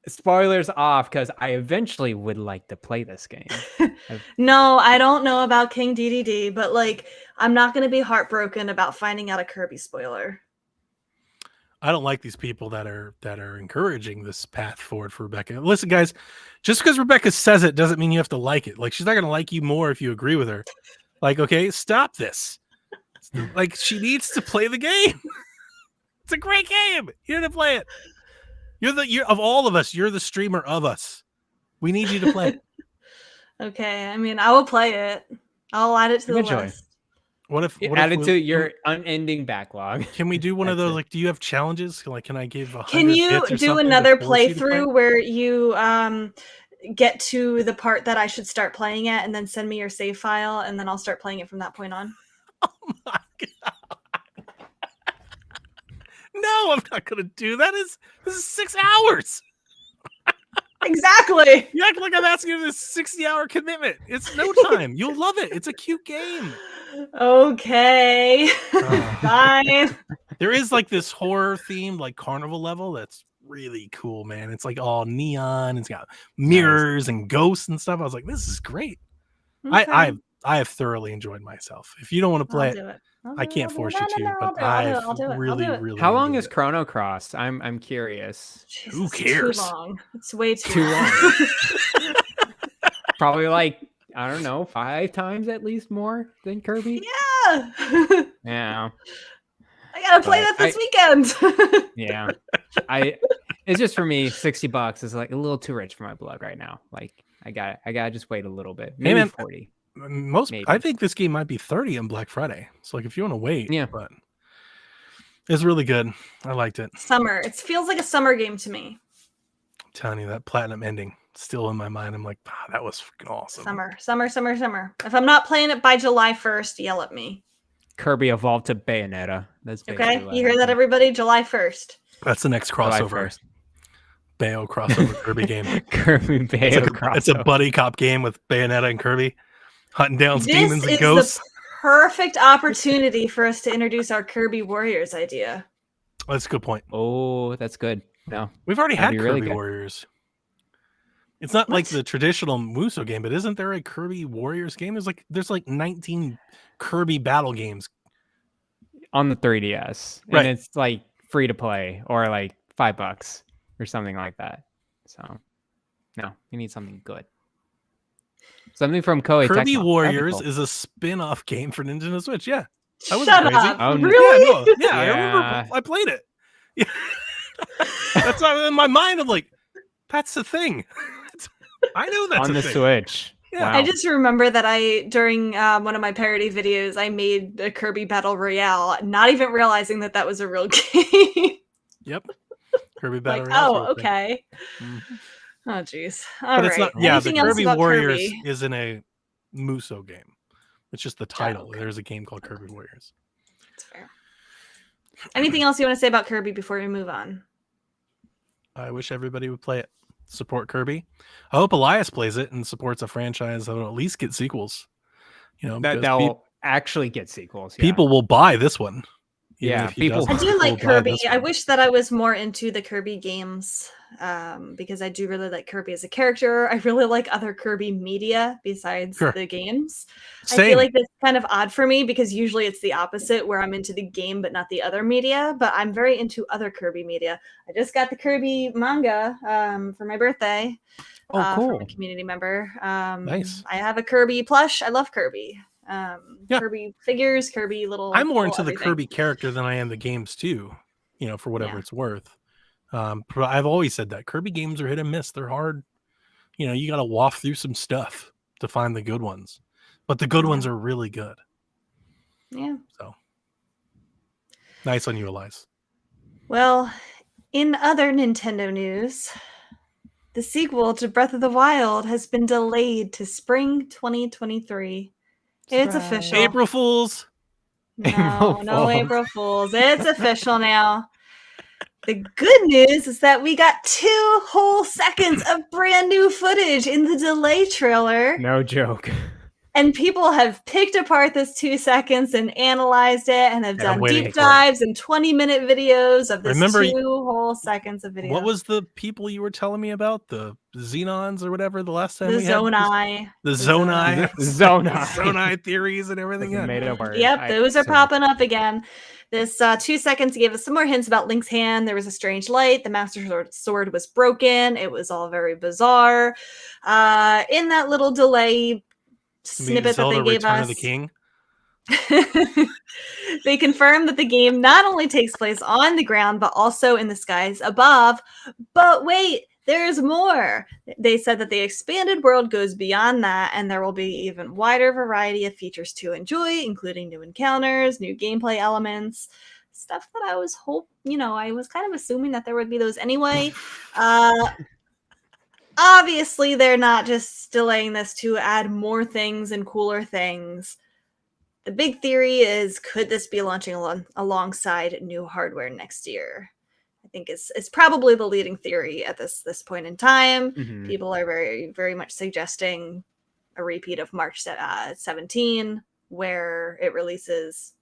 Spoilers off because I eventually would like to play this game. No, I don't know about King DDD, but like I'm not gonna be heartbroken about finding out a Kirby spoiler. I don't like these people that are encouraging this path forward for Rebecca. Listen, guys, just because Rebecca says it doesn't mean you have to like it. Like she's not gonna like you more if you agree with her. Like, okay, stop this. Like she needs to play the game. It's a great game. You need to play it. You're of all of us, you're the streamer of us. We need you to play it. Okay, I mean I will play it. I'll add it to the Eventually. list. What if Add it to your unending backlog. Can we do one of That's those? it. Like, do you have challenges? Like, can I give 100 Can you bits or do something to another force you to play? playthrough where you get to the part that I should start playing at and then send me your save file and then I'll start playing it from that point on? Oh my god! No, I'm not gonna do that. This is 6 hours. Exactly. You act like I'm asking you this 60-hour commitment. It's no time. You'll love it. It's a cute game. Okay. Fine. There is like this horror themed like carnival level that's really cool, man. It's like all neon. It's got mirrors and ghosts and stuff. I was like, this is great. Okay. I have thoroughly enjoyed myself. If you don't want to play I'll it, do it. I can't force you to, I'll but do it. I'll do it. really How long enjoyed is it. Chrono Cross? I'm curious. Jesus, Who it's cares? Too long. It's way too, Too long. Probably like, I don't know, 5 times at least more than Kirby. Yeah. Yeah. I gotta play But that this weekend. Yeah. It's just for me, $60 is like a little too rich for my blood right now. Like I gotta just wait a little bit. Maybe man, 40. Maybe. I think this game might be 30 on Black Friday. So like if you want to wait, Yeah. but It's really good. I liked it. Summer. It feels like a summer game to me. I'm telling you, that platinum ending still in my mind. I'm like, that was freaking awesome. Summer. If I'm not playing it by July 1st, yell at me. Kirby evolved to Bayonetta. That's okay. You hear that, everybody? July 1st. That's the next crossover. Bayo crossover Kirby game. Kirby Bayo crossover. It's a buddy cop game with Bayonetta and Kirby hunting down demons and ghosts. The perfect opportunity for us to introduce our Kirby Warriors idea. That's a good point. Oh, that's good. No, we've already had really Kirby Warriors. It's not like the traditional Muso game, but isn't there a Kirby Warriors game? There's like 19 Kirby battle games on the 3DS, right. And it's like free to play or like $5 or something like that. So, no, you need something good. Something from Koei Kirby Tecmo. Warriors cool. is a spin-off game for Nintendo Switch. Yeah, I wasn't crazy. Up. Oh, really? Yeah, I remember I played it. Yeah. That's why in my mind I'm like, that's the thing. I know that's on the thing. Switch. Yeah. Wow. I just remember that during one of my parody videos, I made a Kirby Battle Royale, not even realizing that was a real game. Yep. Kirby Battle Royale. Oh, okay. Mm-hmm. Oh, jeez. But it's not. Yeah, the Kirby Warriors isn't a Muso game. It's just the title. Okay. There's a game called Kirby Warriors. That's fair. Anything else you want to say about Kirby before we move on? I wish everybody would play it. Support Kirby. I hope Elias plays it and supports a franchise that will at least get sequels. That'll actually get sequels. Yeah. People will buy this one. Yeah, people. I do like Kirby. I wish that I was more into the Kirby games because I do really like Kirby as a character. I really like other Kirby media besides the games. Same. I feel like that's kind of odd for me because usually it's the opposite where I'm into the game but not the other media. But I'm very into other Kirby media. I just got the Kirby manga for my birthday. Oh, cool. From a community member. Nice. I have a Kirby plush. I love Kirby. Kirby figures, Kirby little. I'm more into the Kirby character than I am the games too, for whatever it's worth. I've always said that Kirby games are hit and miss. They're hard. You got to waft through some stuff to find the good ones, but the good ones are really good. Yeah. So nice on you, Elias. Well, in other Nintendo news, the sequel to Breath of the Wild has been delayed to spring 2023. It's official. April Fools. No April Fools. It's official now. The good news is that we got 2 whole seconds of brand new footage in the delay trailer. No joke. And people have picked apart this 2 seconds and analyzed it and have done deep dives and 20-minute videos of this 2 whole seconds of video. What was the people you were telling me about? The Xenons or whatever the last time the we Zonai. had? The Zonai. Zonai theories and everything. Yep, those are popping up again. This 2 seconds gave us some more hints about Link's hand. There was a strange light. The Master Sword was broken. It was all very bizarre. In that little delay snippet that they gave us, of the King. They confirmed that the game not only takes place on the ground but also in the skies above. But wait, there's more. They said that the expanded world goes beyond that, and there will be even wider variety of features to enjoy, including new encounters, new gameplay elements, stuff that I was I was kind of assuming that there would be those anyway. Obviously, they're not just delaying this to add more things and cooler things. The big theory is, could this be launching alongside new hardware next year? I think it's probably the leading theory at this point in time. Mm-hmm. People are very, very much suggesting a repeat of March 17, where it releases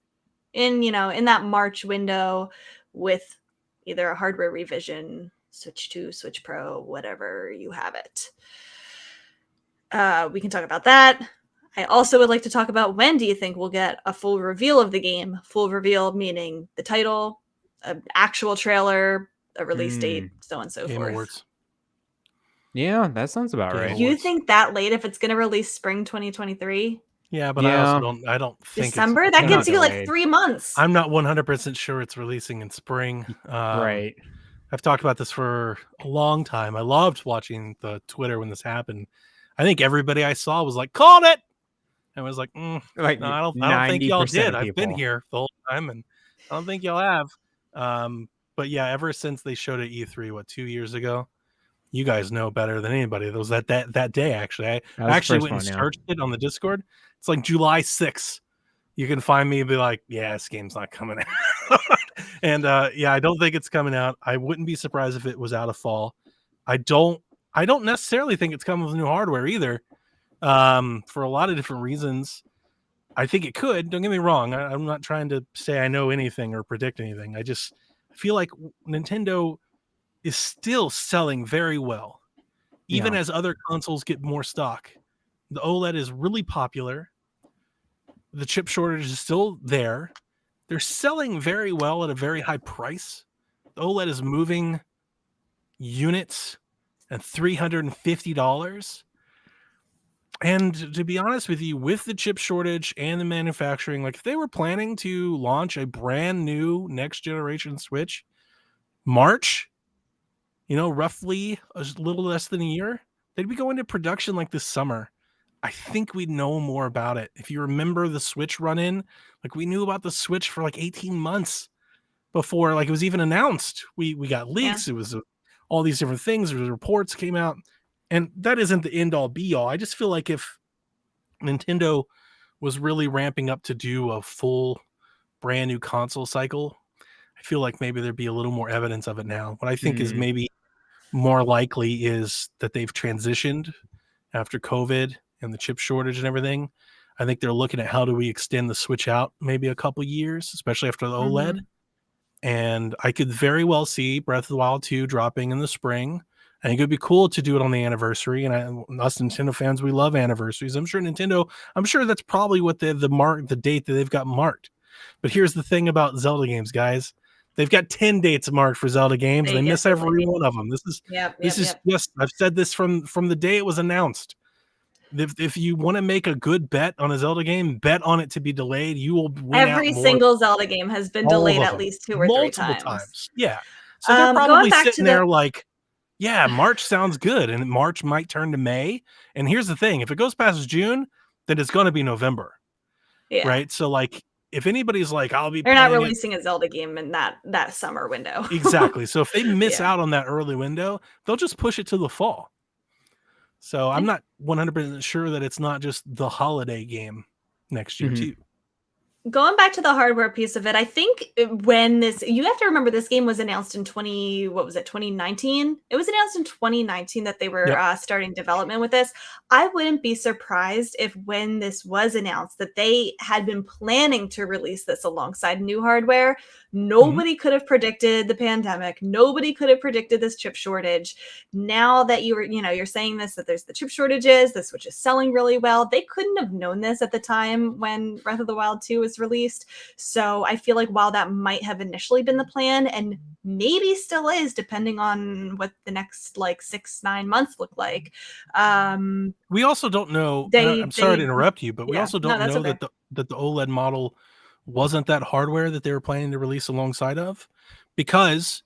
in that March window with either a hardware revision, Switch 2, Switch Pro, whatever you have it. We can talk about that. I also would like to talk about, when do you think we'll get a full reveal of the game? Full reveal meaning the title, an actual trailer, a release date, so on and so forth. Awards. Yeah, that sounds about right. You think that late if it's going to release spring 2023? Yeah, but I don't think December? That gives you like 3 months. I'm not 100% sure it's releasing in spring. Right. I've talked about this for a long time. I loved watching the Twitter when this happened. I think everybody I saw was like, called it. I was like, no, I don't think y'all did. I've been here the whole time, and I don't think y'all have. But yeah, ever since they showed at E3, 2 years ago, you guys know better than anybody. It was that day, actually. I actually went and searched it on the Discord. It's like July 6th. You can find me and be like, yeah, this game's not coming out. And yeah, I don't think it's coming out. I wouldn't be surprised if it was out of fall. I don't necessarily think it's coming with new hardware either. For a lot of different reasons. I think it could. Don't get me wrong. I'm not trying to say I know anything or predict anything. I feel like Nintendo is still selling very well, even as other consoles get more stock. The OLED is really popular. The chip shortage is still there. They're selling very well at a very high price. The OLED is moving units at $350. And to be honest with you, with the chip shortage and the manufacturing, like if they were planning to launch a brand new next generation Switch March, roughly a little less than a year, they'd be going to production like this summer. I think we'd know more about it. If you remember the Switch run-in, like we knew about the Switch for like 18 months before like it was even announced. We got leaks. Yeah. It was all these different things. There was reports came out. And that isn't the end all be all. I just feel like if Nintendo was really ramping up to do a full brand new console cycle, I feel like maybe there'd be a little more evidence of it now. What I think is maybe more likely is that they've transitioned after COVID and the chip shortage and everything. I think they're looking at how do we extend the Switch out maybe a couple years, especially after the OLED. And I could very well see Breath of the Wild 2 dropping in the spring. I think it'd be cool to do it on the anniversary, and us Nintendo fans, we love anniversaries. I'm sure that's probably what the date that they've got marked. But here's the thing about Zelda games, guys. They've got 10 dates marked for Zelda games. They miss every one of them. This is just, I've said this from the day it was announced. If you want to make a good bet on a Zelda game, bet on it to be delayed. You will win every single Zelda game has been delayed at least 2 or 3 times. Yeah. So they're probably sitting there like, yeah, March sounds good, and March might turn to May. And here's the thing: if it goes past June, then it's going to be November, right? So, like, if anybody's like, they're not releasing a Zelda game in that summer window. Exactly. So if they miss out on that early window, they'll just push it to the fall. So I'm not 100% sure that it's not just the holiday game next year too. Going back to the hardware piece of it, I think you have to remember this game was announced in 2019? It was announced in 2019 that they were starting development with this. I wouldn't be surprised if when this was announced that they had been planning to release this alongside new hardware. Nobody could have predicted the pandemic. Nobody could have predicted this chip shortage. Now that you're saying this, that there's the chip shortages, the Switch is selling really well. They couldn't have known this at the time when Breath of the Wild 2 was released. So I feel like while that might have initially been the plan and maybe still is, depending on what the next 6-9 months look like. We also don't know. I'm sorry to interrupt you, but we also don't know that the OLED model wasn't that hardware that they were planning to release alongside of, because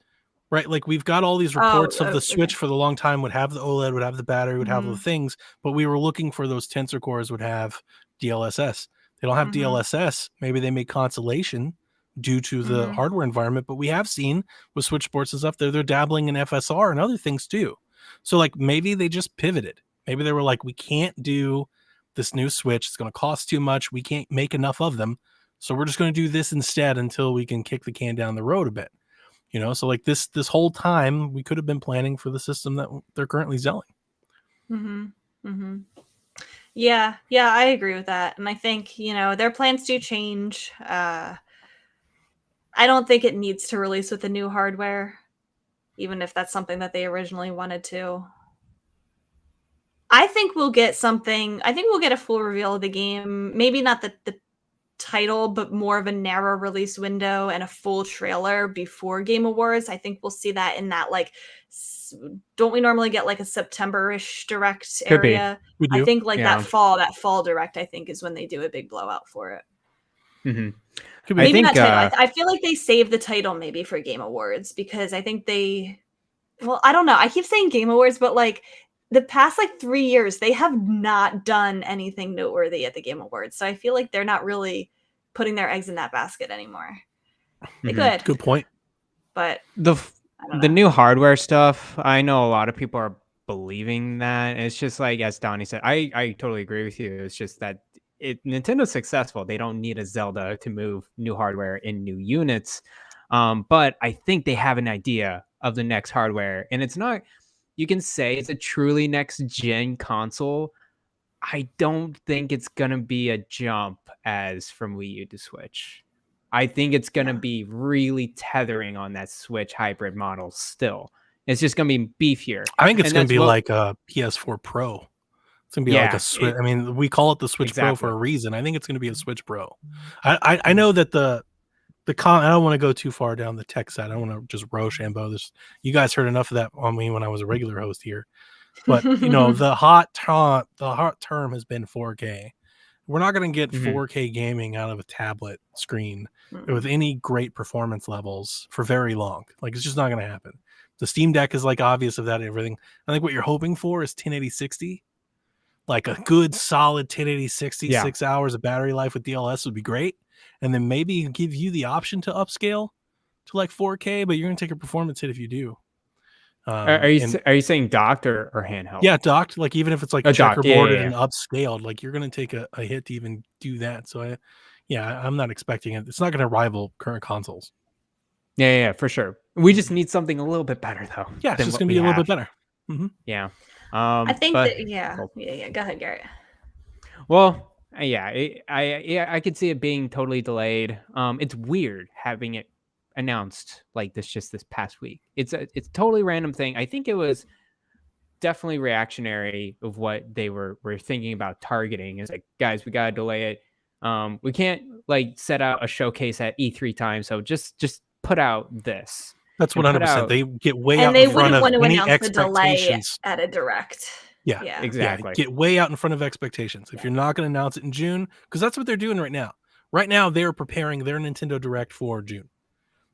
like we've got all these reports of the Switch for the long time would have the OLED, would have the battery, would have the things, but we were looking for those tensor cores would have DLSS. They don't have DLSS. Maybe they make consolation due to the hardware environment, but we have seen with Switch Sports and stuff, they're dabbling in FSR and other things too. So like maybe they just pivoted. Maybe they were like, we can't do this new Switch. It's going to cost too much. We can't make enough of them. So we're just going to do this instead until we can kick the can down the road a bit. So like this whole time we could have been planning for the system that they're currently selling. Yeah, I agree with that. And I think, their plans do change. I don't think it needs to release with the new hardware, even if that's something that they originally wanted to. I think we'll get something. I think we'll get a full reveal of the game. Maybe not the title, but more of a narrow release window and a full trailer before Game Awards. I think we'll see that in that, don't we normally get a September-ish direct area? I think that fall direct, I think, is when they do a big blowout for it. Maybe not title. I feel like they save the title maybe for Game Awards, because I think I don't know. I keep saying Game Awards, but the past 3 years, they have not done anything noteworthy at the Game Awards. So I feel like they're not really putting their eggs in that basket anymore. They could. Good point. but The I don't the know. new hardware stuff, I know a lot of people are believing that. It's just like, as Donnie said, I totally agree with you. It's just that Nintendo's successful. They don't need a Zelda to move new hardware in new units. But I think they have an idea of the next hardware, and it's not. You can say it's a truly next gen console. I don't think it's gonna be a jump as from Wii U to Switch. I think it's gonna Yeah. be really tethering on that Switch hybrid model still. It's just gonna be beefier. I think it's And going to that's be what like a PS4 Pro. It's going to be like a yeah, Switch. I mean, we call it the Switch Pro for exactly. a reason. I think it's going to be a Switch Pro. I know that the I don't want to go too far down the tech side. I don't want to just Rochambeau this. You guys heard enough of that on me when I was a regular host here. But the hot term has been 4K. We're not going to get 4K gaming out of a tablet screen with any great performance levels for very long. Like, it's just not going to happen. The Steam Deck is like obvious of that and everything. I think what you're hoping for is 1080-60. Like a good solid 1080-60, 6 hours of battery life with DLS would be great. And then maybe give you the option to upscale to like 4K, but you're going to take a performance hit if you do. Are you saying docked or handheld? Yeah, docked. Like, even if it's like Docked, checkerboarded yeah. and upscaled, like you're going to take a hit to even do that. So I'm not expecting it. It's not going to rival current consoles. Yeah, for sure. We just need something a little bit better though. Yeah, it's just going to be a little bit better. Mm-hmm. Yeah. I think but, that yeah. Go ahead, Garrett. Well, I could see it being totally delayed. It's weird having it announced like this just this past week. It's a totally random thing. I think it was definitely reactionary of what they were thinking about targeting. Is like, guys, we gotta delay it. We can't like set out a showcase at E3 time, so just put out this. That's 100%. They get way and out they in front wouldn't of want to any announce the delay expectations. at a direct. Yeah, exactly. Yeah, get way out in front of expectations. If you're not going to announce it in June, because that's what they're doing right now. Right now, they're preparing their Nintendo Direct for June.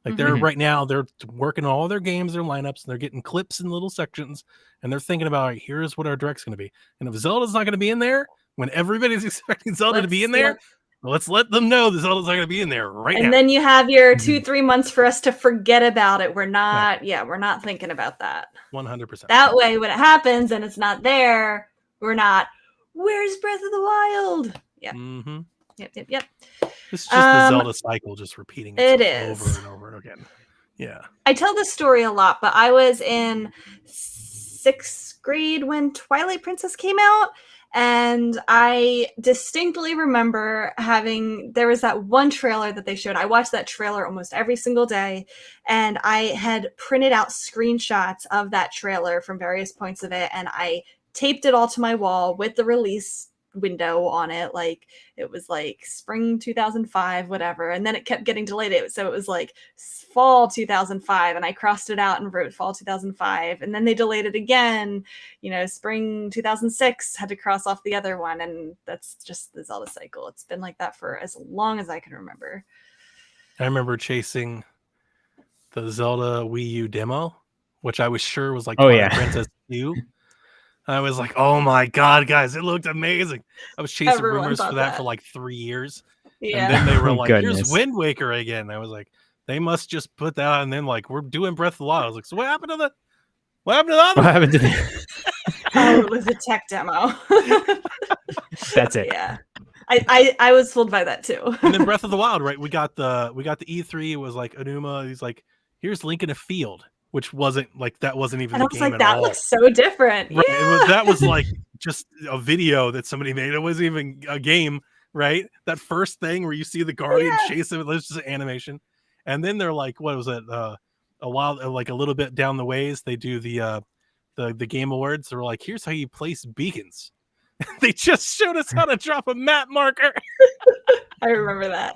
Like they're right now, they're working on all their games, their lineups, and they're getting clips in little sections, and they're thinking about, all right, here's what our Direct's going to be. And if Zelda's not going to be in there, when everybody's expecting Zelda to be in there, let's let them know the Zelda's not going to be in there right now. And then you have your 2-3 months for us to forget about it. We're not, we're not thinking about that. 100%. That way, when it happens and it's not there, we're not, where's Breath of the Wild? Yeah. Mm-hmm. Yep. It's just the Zelda cycle just repeating itself over and over again. Yeah. I tell this story a lot, but I was in 6th grade when Twilight Princess came out. And I distinctly remember there was that one trailer that they showed. I watched that trailer almost every single day. And I had printed out screenshots of that trailer from various points of it. And I taped it all to my wall with the release window on it. Like it was like spring 2005, whatever. And then it kept getting delayed. So it was like fall 2005. And I crossed it out and wrote fall 2005. And then they delayed it again. Spring 2006, had to cross off the other one. And that's just the Zelda cycle. It's been like that for as long as I can remember. I remember chasing the Zelda Wii U demo, which I was sure was like Twilight Princess 2. I was like, oh my God, guys, it looked amazing. I was chasing rumors for that for like 3 years. Yeah. And then they were like, here's Wind Waker again. I was like, they must just put that out. And then like, we're doing Breath of the Wild. I was like, so what happened to the other it was a tech demo. That's it. Yeah. I was fooled by that too. And then Breath of the Wild, right? We got the E3. It was like Anuma. He's like, here's Link in a field, which wasn't like, that wasn't even and the I was game like, at that all. looks so different. Right? Yeah. That was like just a video that somebody made. It wasn't even a game, right? That first thing where you see the Guardian chase him, it was just an animation. And then they're like, what was it? A while, like a little bit down the ways, they do the Game Awards. They're like, here's how you place beacons. They just showed us how to drop a map marker. I remember that.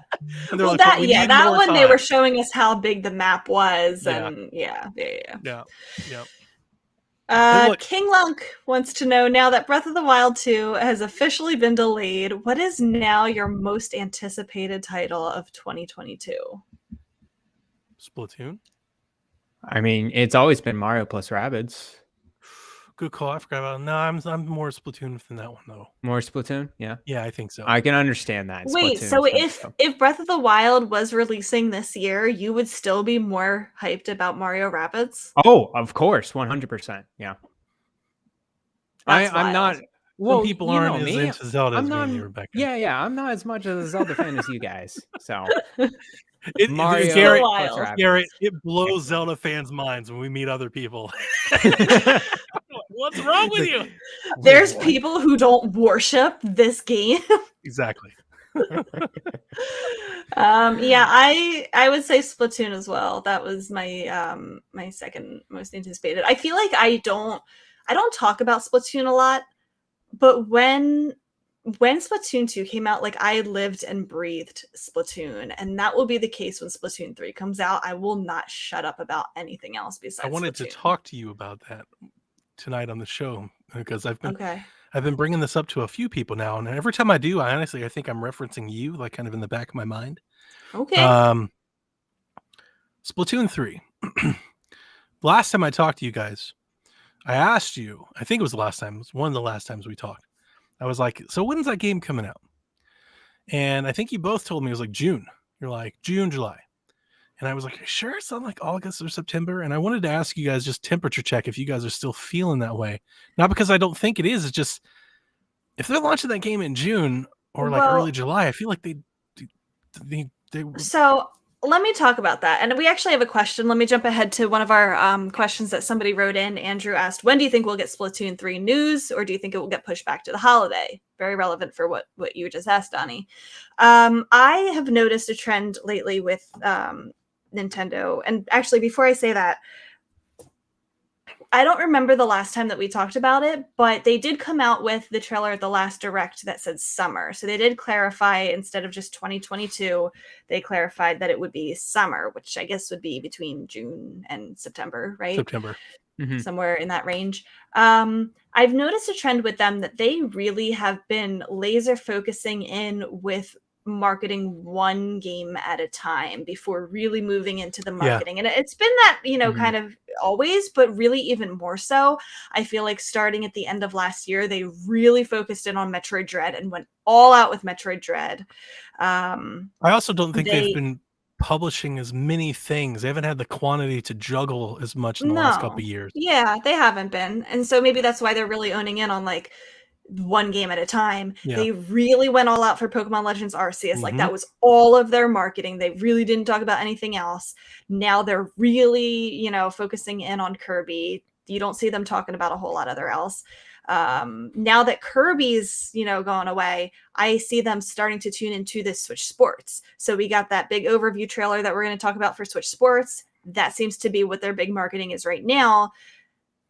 And they're that one time. They were showing us how big the map was, and Yeah. King Lunk wants to know, now that Breath of the Wild 2 has officially been delayed, what is now your most anticipated title of 2022? Splatoon. I mean, it's always been Mario plus Rabbids. good call. I forgot about it. No, I'm more Splatoon than that one though. More Splatoon? Yeah. Yeah, I think so. I can understand that. Wait, Splatoon so is fun, if Breath of the Wild was releasing this year, you would still be more hyped about Mario Rabbids? Oh, of course, 100%. Yeah. That's I'm not. wild. Well, Some people you aren't know as me. into Zelda I'm as me not. and you, Rebecca. Yeah. I'm not as much of a Zelda fan as you guys. So Garrett, So plus wild. Rabbids. Garrett, it blows Zelda fans' minds when we meet other people. What's wrong with you? There's people who don't worship this game. Exactly. Yeah, I would say Splatoon as well. That was my my second most anticipated. I feel like I don't talk about Splatoon a lot, but when Splatoon 2 came out, like I lived and breathed Splatoon, and that will be the case when Splatoon 3 comes out. I will not shut up about anything else besides I wanted Splatoon. to talk to you about that tonight on the show because I've been Okay. I've been bringing this up to a few people now, and every time I do, I think I'm referencing you, like kind of in the back of my mind. Okay. Splatoon 3. Last time I talked to you guys, I asked you, I think it was the last time, it was one of the last times we talked. I was like, so when's that game coming out? And I think you both told me it was like June. You're like, June, July. And I was like, sure, it's not like August or September. And I wanted to ask you guys just temperature check if you guys are still feeling that way. Not because I don't think it is. It's just if they're launching that game in June or like early July, I feel like they. So let me talk about that. And we actually have a question. Let me jump ahead to one of our questions that somebody wrote in. Andrew asked, when do you think we'll get Splatoon 3 news, or do you think it will get pushed back to the holiday? Very relevant for what you just asked, Donnie. I have noticed a trend lately with Nintendo. And actually, before I say that, I don't remember the last time that we talked about it, but they did come out with the trailer at the last direct that said summer. So they did clarify, instead of just 2022, they clarified that it would be summer, which I guess would be between June and September, right? September. Mm-hmm. Somewhere in that range. I've noticed a trend with them that they really have been laser focusing in with marketing one game at a time before really moving into the marketing. And it's been that, kind of always, but really even more so. I feel like starting at the end of last year, they really focused in on Metroid Dread and went all out with Metroid Dread. I also don't think they've been publishing as many things. They haven't had the quantity to juggle as much in the last couple of years. Yeah, they haven't been. And so maybe that's why they're really owning in on like one game at a time. They really went all out for Pokemon Legends Arceus. Like that was all of their marketing. They really didn't talk about anything else. Now they're really, focusing in on Kirby. You don't see them talking about a whole lot other else. Now that Kirby's, gone away, I see them starting to tune into this Switch Sports. So we got that big overview trailer that we're going to talk about for Switch Sports. That seems to be what their big marketing is right now.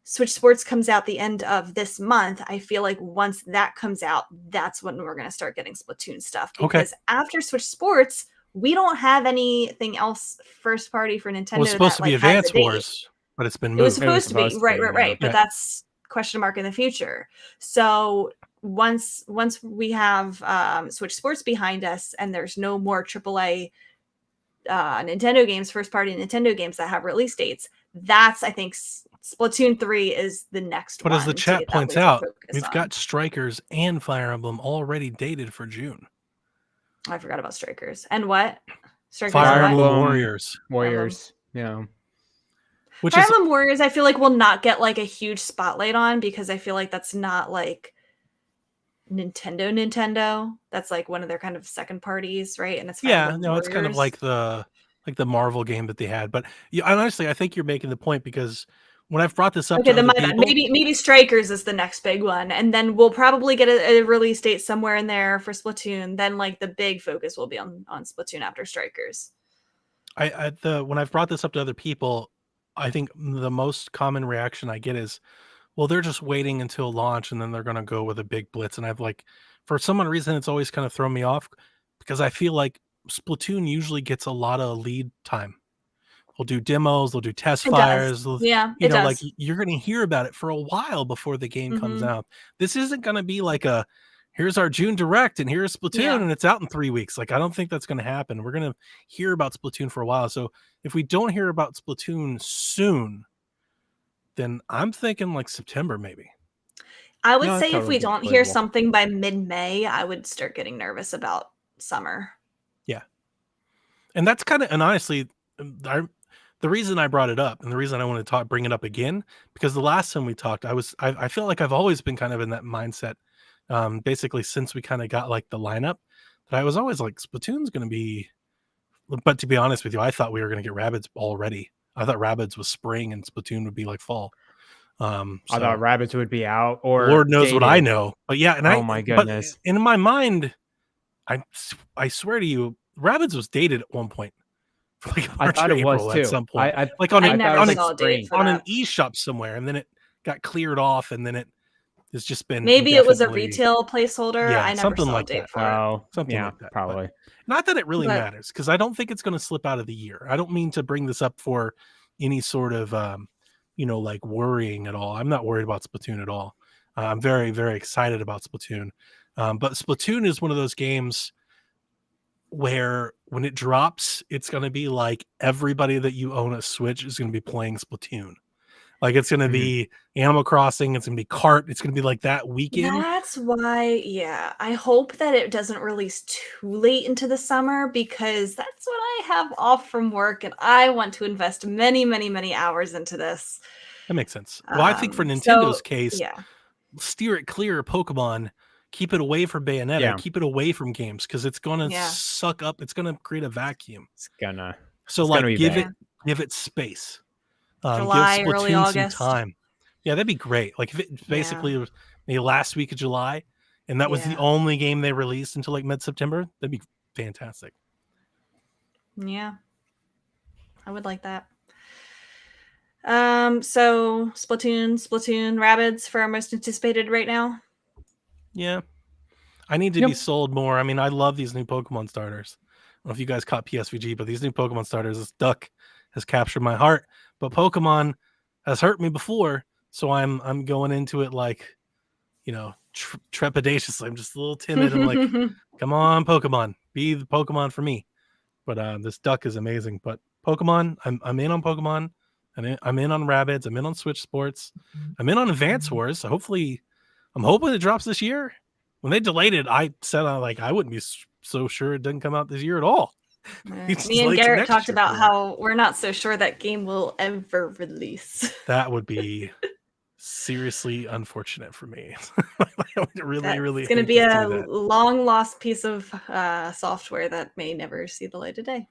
Switch Sports comes out the end of this month. I feel like once that comes out, that's when we're going to start getting Splatoon stuff. Because after Switch Sports, we don't have anything else first party for Nintendo. Well, it's supposed to be Advance Wars, but it's been moved. It was supposed to be. Right. But that's question mark in the future. So once we have Switch Sports behind us and there's no more AAA Nintendo games, first party Nintendo games that have release dates, that's, I think, Splatoon 3 is the next one. But as the chat points out, we've got Strikers and Fire Emblem already dated for June. I forgot about Strikers. And what? Strikers Fire Emblem Warriors. Yeah. Fire Emblem Warriors, I feel like will not get like a huge spotlight on because I feel like that's not like Nintendo. That's like one of their kind of second parties, right? And it's it's kind of like the Marvel game that they had. But honestly, I think you're making the point because when I've brought this up to other people, maybe Strikers is the next big one, and then we'll probably get a release date somewhere in there for Splatoon. Then like the big focus will be on Splatoon after Strikers. When I've brought this up to other people, I think the most common reaction I get is, well, they're just waiting until launch and then they're going to go with a big blitz. And I've for some reason, it's always kind of thrown me off because I feel like Splatoon usually gets a lot of lead time. They'll do demos, they'll do test fires. It does. Like you're going to hear about it for a while before the game comes out. This isn't going to be like here's our June Direct and here's Splatoon and it's out in 3 weeks. Like, I don't think that's going to happen. We're going to hear about Splatoon for a while. So if we don't hear about Splatoon soon, then I'm thinking like September maybe. I would No, say if totally we don't hear believable. something by mid-May, I would start getting nervous about summer. Yeah. And that's kind of, and honestly, the reason I brought it up and the reason I want to bring it up again, because the last time we talked, I feel like I've always been kind of in that mindset, basically since we kind of got like the lineup, that I was always like, Splatoon's going to be, but to be honest with you, I thought we were going to get Rabbids already. I thought Rabbids was spring and Splatoon would be like fall. I thought Rabbids would be out, or Lord knows dated. what I know, but yeah, and Oh my goodness! But in my mind, I swear to you, Rabbids was dated at one point. Like I March thought or it April was too. at some point, I like on I an never saw a date for on an that. eShop somewhere, and then it got cleared off, and then it has just been Maybe it was a indefinitely- retail placeholder. Yeah, I never something saw like a date that. for it. Oh, something yeah, like that. probably. But not that it really But- matters, because I don't think it's going to slip out of the year. I don't mean to bring this up for any sort of like worrying at all. I'm not worried about Splatoon at all. I'm very, very excited about Splatoon. But Splatoon is one of those games where when it drops, it's going to be like everybody that you own a Switch is going to be playing Splatoon. Like it's going to be Animal Crossing. It's going to be Kart. It's going to be like that weekend. That's why, yeah. I hope that it doesn't release too late into the summer because that's when I have off from work and I want to invest many, many, many hours into this. That makes sense. Well, I think for Nintendo's case, yeah. steer it clear of Pokemon, keep it away from Bayonetta, Yeah. keep it away from games because it's going to Yeah. suck up. It's going to create a vacuum. It's gonna. So It's like gonna be give bad. give it space. July, give early Splatoon August. some time. Yeah, that'd be great. Like if it basically was maybe last week of July, and that was the Yeah. only game they released until like mid-September, that'd be fantastic. Yeah. I would like that. So Splatoon, Rabbids for our most anticipated right now. Yeah. I need to Yep. be sold more. I mean, I love these new Pokemon starters. I don't know if you guys caught PSVG, but these new Pokemon starters, this duck has captured my heart. But Pokemon has hurt me before, so I'm going into it like, trepidatiously. I'm just a little timid. I'm like, come on, Pokemon, be the Pokemon for me. But this duck is amazing. But Pokemon, I'm in on Pokemon. I'm in on Rabbids. I'm in on Switch Sports. I'm in on Advance Wars. So hopefully, I'm hoping it drops this year. When they delayed it, I said I wouldn't be so sure it doesn't come out this year at all. It's Me and like Garrett next talked year about for it. how we're not so sure that game will ever release. That would be seriously unfortunate for me. I would really It's going to hate be see a that. long lost piece of software that may never see the light of day.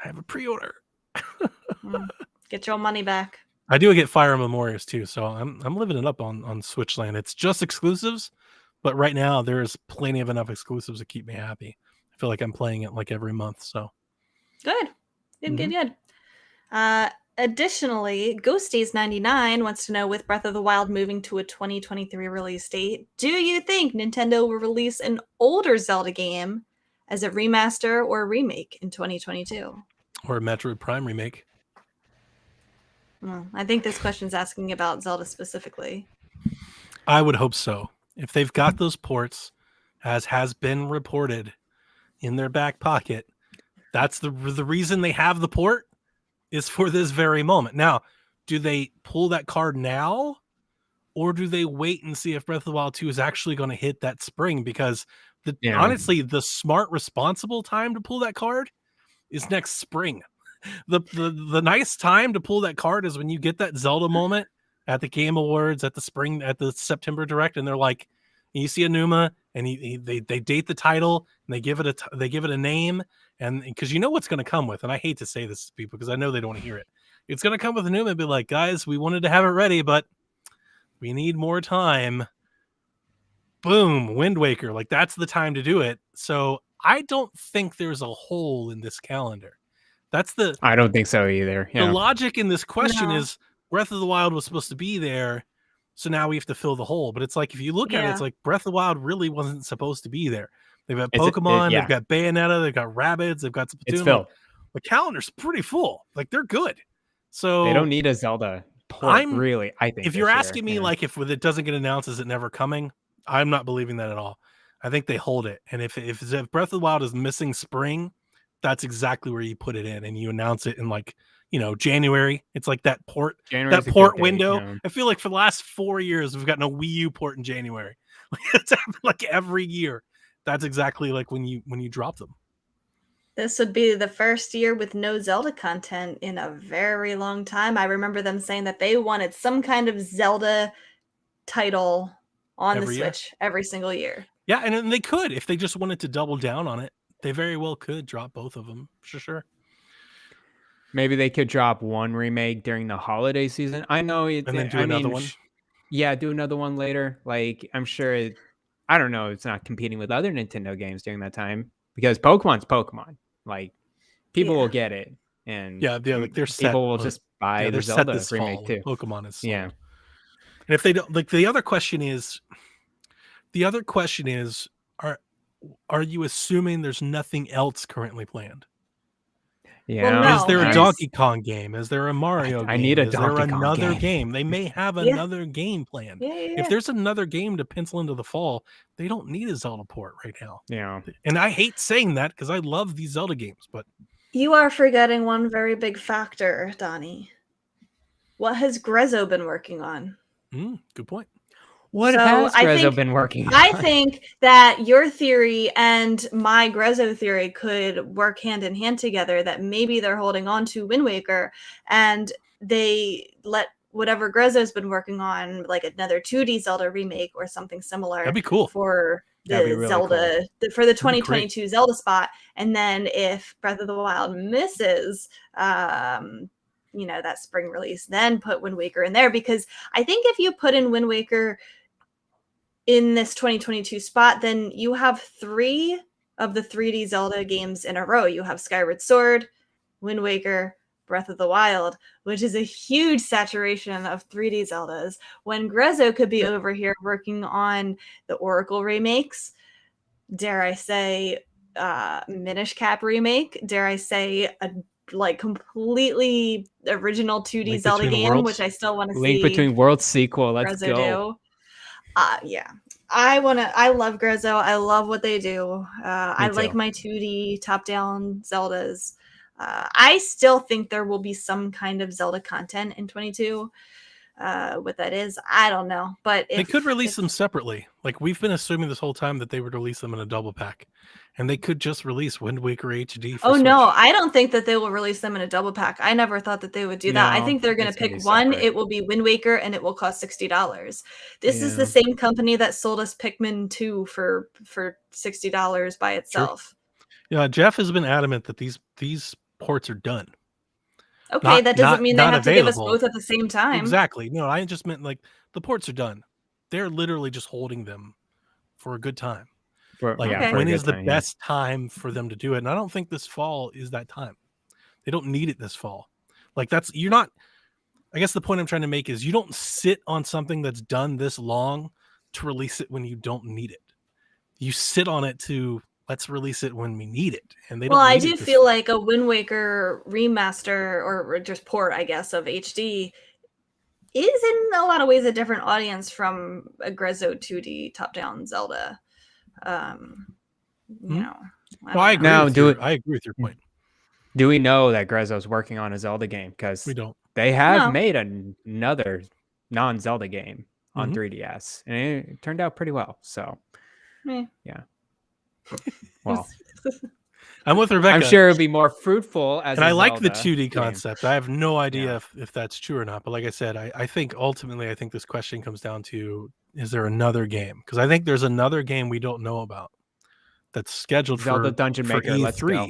I have a pre-order. Get your money back. I do get Fire Emblem Warriors too, so I'm living it up on Switch land. It's just exclusives, but right now there's plenty of enough exclusives to keep me happy. I feel like I'm playing it like every month. So Good. Good. Additionally, Ghosties99 wants to know, with Breath of the Wild moving to a 2023 release date, do you think Nintendo will release an older Zelda game as a remaster or a remake in 2022? or a Metroid Prime remake. Well, I think this question's asking about Zelda specifically. I would hope so. If they've got those ports, as has been reported, in their back pocket, that's the reason they have the port is for this very moment. Now, do they pull that card now, or do they wait and see if Breath of the Wild 2 is actually going to hit that spring? Because honestly, the smart, responsible time to pull that card is next spring. The nice time to pull that card is when you get that Zelda moment at the Game Awards, at the September Direct, and they're like, you see Enuma, and they date the title, and they give it a name, and because you know what's going to come with, and I hate to say this to people because I know they don't want to hear it. It's going to come with Enuma and be like, guys, we wanted to have it ready, but we need more time. Boom, Wind Waker, like that's the time to do it. So I don't think there's a hole in this calendar. I don't think so either. The logic in this question is Breath of the Wild was supposed to be there, so now we have to fill the hole. But it's like, if you look at it, it's like Breath of the Wild really wasn't supposed to be there. They've got Pokemon, they've got Bayonetta, they've got Rabbids, they've got Splatoon. It's filled. The calendar's pretty full. Like, they're good. So they don't need a Zelda port, really. I think if you're asking me, like, if it doesn't get announced, is it never coming? I'm not believing that at all. I think they hold it. And if Breath of the Wild is missing spring, that's exactly where you put it in, and you announce it in like, January. It's like that port window. Yeah. I feel like for the last 4 years we've gotten a Wii U port in January. It's happened like every year. That's exactly like when you drop them. This would be the first year with no Zelda content in a very long time. I remember them saying that they wanted some kind of Zelda title on Every the year. Switch every single year. Yeah, and then they could, if they just wanted to double down on it, they very well could drop both of them for sure. Maybe they could drop one remake during the holiday season. I know it, And then do I another mean, one. Yeah, do another one later. Like, I'm sure I don't know, it's not competing with other Nintendo games during that time because Pokemon's Pokemon. Like, people will get it, and like they're set. people will just buy the Zelda this remake fall. too. Pokemon is sold. Yeah. And if they don't, like, the other question is, are you assuming there's nothing else currently planned? Yeah. no. Is there a Here's- Donkey Kong game? Is there a Mario game? I need a Is there Donkey Kong another game. They may have Yeah. another game planned. Yeah. If there's another game to pencil into the fall, they don't need a Zelda port right now. Yeah. And I hate saying that because I love these Zelda games, but You are forgetting one very big factor, Donnie. What has Grezzo been working on? good point. What So, has I Grezzo think- been working on? I think that your theory and my Grezzo theory could work hand in hand together, that maybe they're holding on to Wind Waker and they let whatever Grezzo's been working on, like another 2D Zelda remake or something similar, That'd be cool. for That'd be the really Zelda, for the be great. 2022 Zelda spot. And then if Breath of the Wild misses, that spring release, then put Wind Waker in there, because I think if you put in Wind Waker in this 2022 spot, then you have 3 of the 3D Zelda games in a row. You have Skyward Sword, Wind Waker, Breath of the Wild, which is a huge saturation of 3D Zeldas, when Grezzo could be over here working on the Oracle remakes, dare I say Minish Cap remake, dare I say a completely original 2D Link Zelda Between game, Worlds. which I still want to see. Link Between Worlds sequel. Let's Grezzo go. do. Yeah. I love Grezzo. I love what they do. I like too. my 2D top-down Zeldas. I still think there will be some kind of Zelda content in 22. What that is, I don't know. But They could release them separately. Like, we've been assuming this whole time that they would release them in a double pack. And they could just release Wind Waker HD for Oh no, Switch. I don't think that they will release them in a double pack. I never thought that they would do that. I No, think they're going to it's gonna pick be one. separate. It will be Wind Waker, and it will cost $60. This is Yeah. the same company that sold us Pikmin 2 for $60 by itself. Yeah, Jeff has been adamant that these ports are done. Okay, Not- that doesn't not- mean they not have to give us available. both at the same time. Exactly. No, I just meant like the ports are done. They're literally just holding them for a good time. Like, Okay. when is the best time for them to do it? And I don't think this fall is that time. They don't need it this fall. Like, I guess the point I'm trying to make is you don't sit on something that's done this long to release it when you don't need it. You sit on it to, let's release it when we need it. And they don't Well, I need do it this feel like a Wind Waker remaster or just port, I guess, of HD is in a lot of ways a different audience from a Grezzo 2D top-down Zelda. Well, I don't agree. know. Now, I agree with your point. Do we know that Grezzo's working on a Zelda game? Because We don't. they have No. made another non-Zelda game on Mhm. 3DS, and it turned out pretty well. So, Meh. yeah. Well, I'm with Rebecca. I'm sure it'll be more fruitful as. And I I like the 2D game. concept. I have no idea Yeah. if that's true or not. But like I said, I think ultimately, I think this question comes down to, is there another game? Because I think there's another game we don't know about that's scheduled Zelda for Dungeon for Maker, let's E3. go.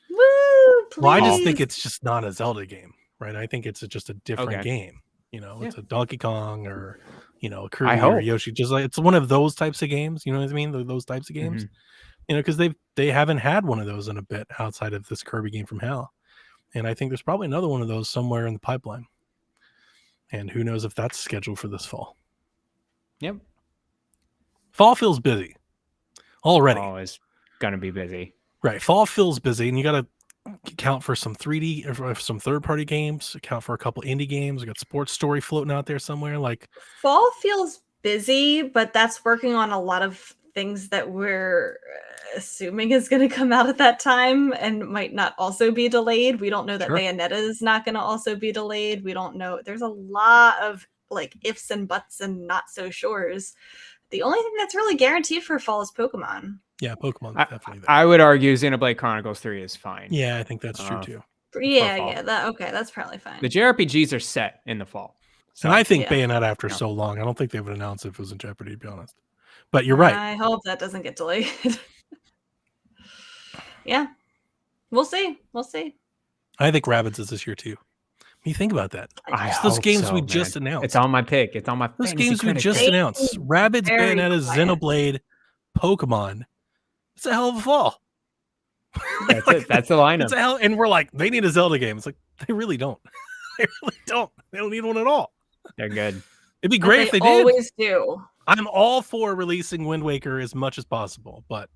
Woo! Please. Well, I just think it's just not a Zelda game, right? I think it's just a different Okay. game. Yeah. It's a Donkey Kong or a Kirby I or hope. Yoshi. Just like it's one of those types of games. You know what I mean? Those types of games. Mhm. Because they haven't had one of those in a bit outside of this Kirby game from hell. And I think there's probably another one of those somewhere in the pipeline. And who knows if that's scheduled for this fall. Yep. Fall feels busy already. Oh, it's gonna be busy. Right. Fall feels busy, and you got to account for some 3D or some third-party games, account for a couple indie games. We got Sports Story floating out there somewhere. Like, Fall feels busy, but that's working on a lot of things that we're assuming is going to come out at that time and might not also be delayed. We don't know that Bayonetta is not going to also be delayed. We don't know. There's a lot of like ifs and buts and not so sures. The only thing that's really guaranteed for fall is Pokemon. Yeah, Pokemon definitely. I would argue Xenoblade Chronicles 3 is fine. Yeah, I think that's true too. Yeah. That's probably fine. The JRPGs are set in the fall. So, and I think Bayonetta after so long, I don't think they would announce if it was in jeopardy, to be honest. But you're right. I hope that doesn't get delayed. Yeah. We'll see. I think Rabbids is this year too. You think about that. Those games we just announced. It's on my pick. It's on my Those games we just announced. Rabbids, Bayonetta, Xenoblade, Pokemon. It's a hell of a fall. That's it. That's the lineup. It's a hell, and we're like, they need a Zelda game. It's like, they really don't. They really don't. They don't need one at all. They're good. It'd be great if they did. Always do. I'm all for releasing Wind Waker as much as possible, but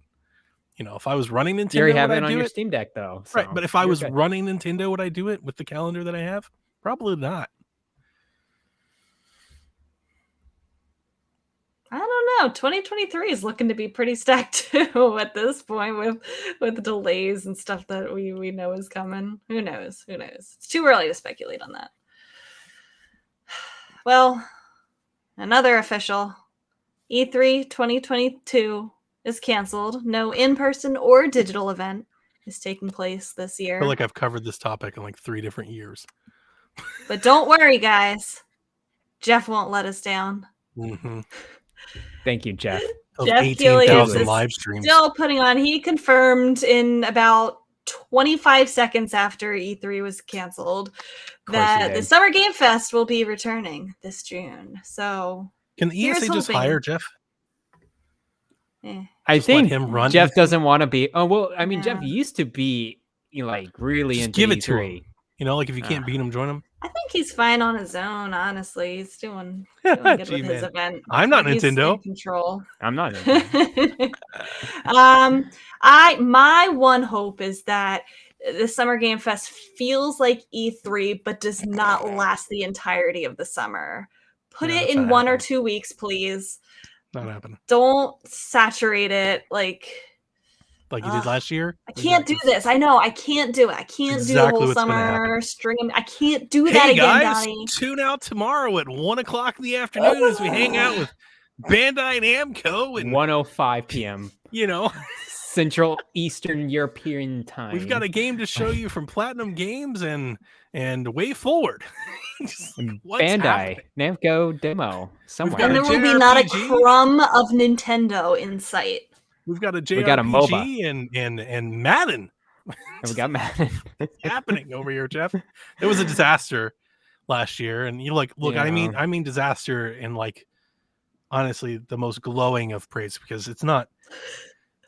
if I was running Nintendo, you already have it on your Steam Deck though. So right, but if I was running Nintendo, would I do it with the calendar that I have? Probably not. I don't know. 2023 is looking to be pretty stacked too at this point with delays and stuff that we know is coming. Who knows? It's too early to speculate on that. Well, another official E3 2022 is canceled. No in-person or digital event is taking place this year. I feel like I've covered this topic in like 3 different years. But don't worry, guys. Jeff won't let us down. Mm-hmm. Thank you, Jeff. Jeff 18,000 live streams. Still putting on. He confirmed in about 25 seconds after E3 was canceled that the Summer Game Fest will be returning this June. So can the ESA just hire Jeff? I think him run Jeff doesn't want to be. Oh well, I mean, Jeff used to be like really just into give it E3. to him. Like if you can't beat him, join him. I think he's fine on his own. Honestly, he's doing good with his event. I'm not He's Nintendo. in control. I'm not. My one hope is that the Summer Game Fest feels like E3, but does not last the entirety of the summer. Put it in 1 or 2 weeks, please. Not happening. Don't saturate it like you did last year. I can't do this. I know. I can't do it. I can't do the whole summer string. I can't do that again, guys, Donnie. Tune out tomorrow at 1:00 in the afternoon as we hang out with Bandai and Namco and 1:05 p.m. Central Eastern European time. We've got a game to show you from Platinum Games and Way Forward. Bandai Namco demo somewhere. And there will be not a crumb of Nintendo in sight. We've got a JRPG we got a MOBA. and Madden. And we got Madden. happening over here, Jeff. It was a disaster last year, and you look. I mean disaster in honestly the most glowing of praise, because it's not.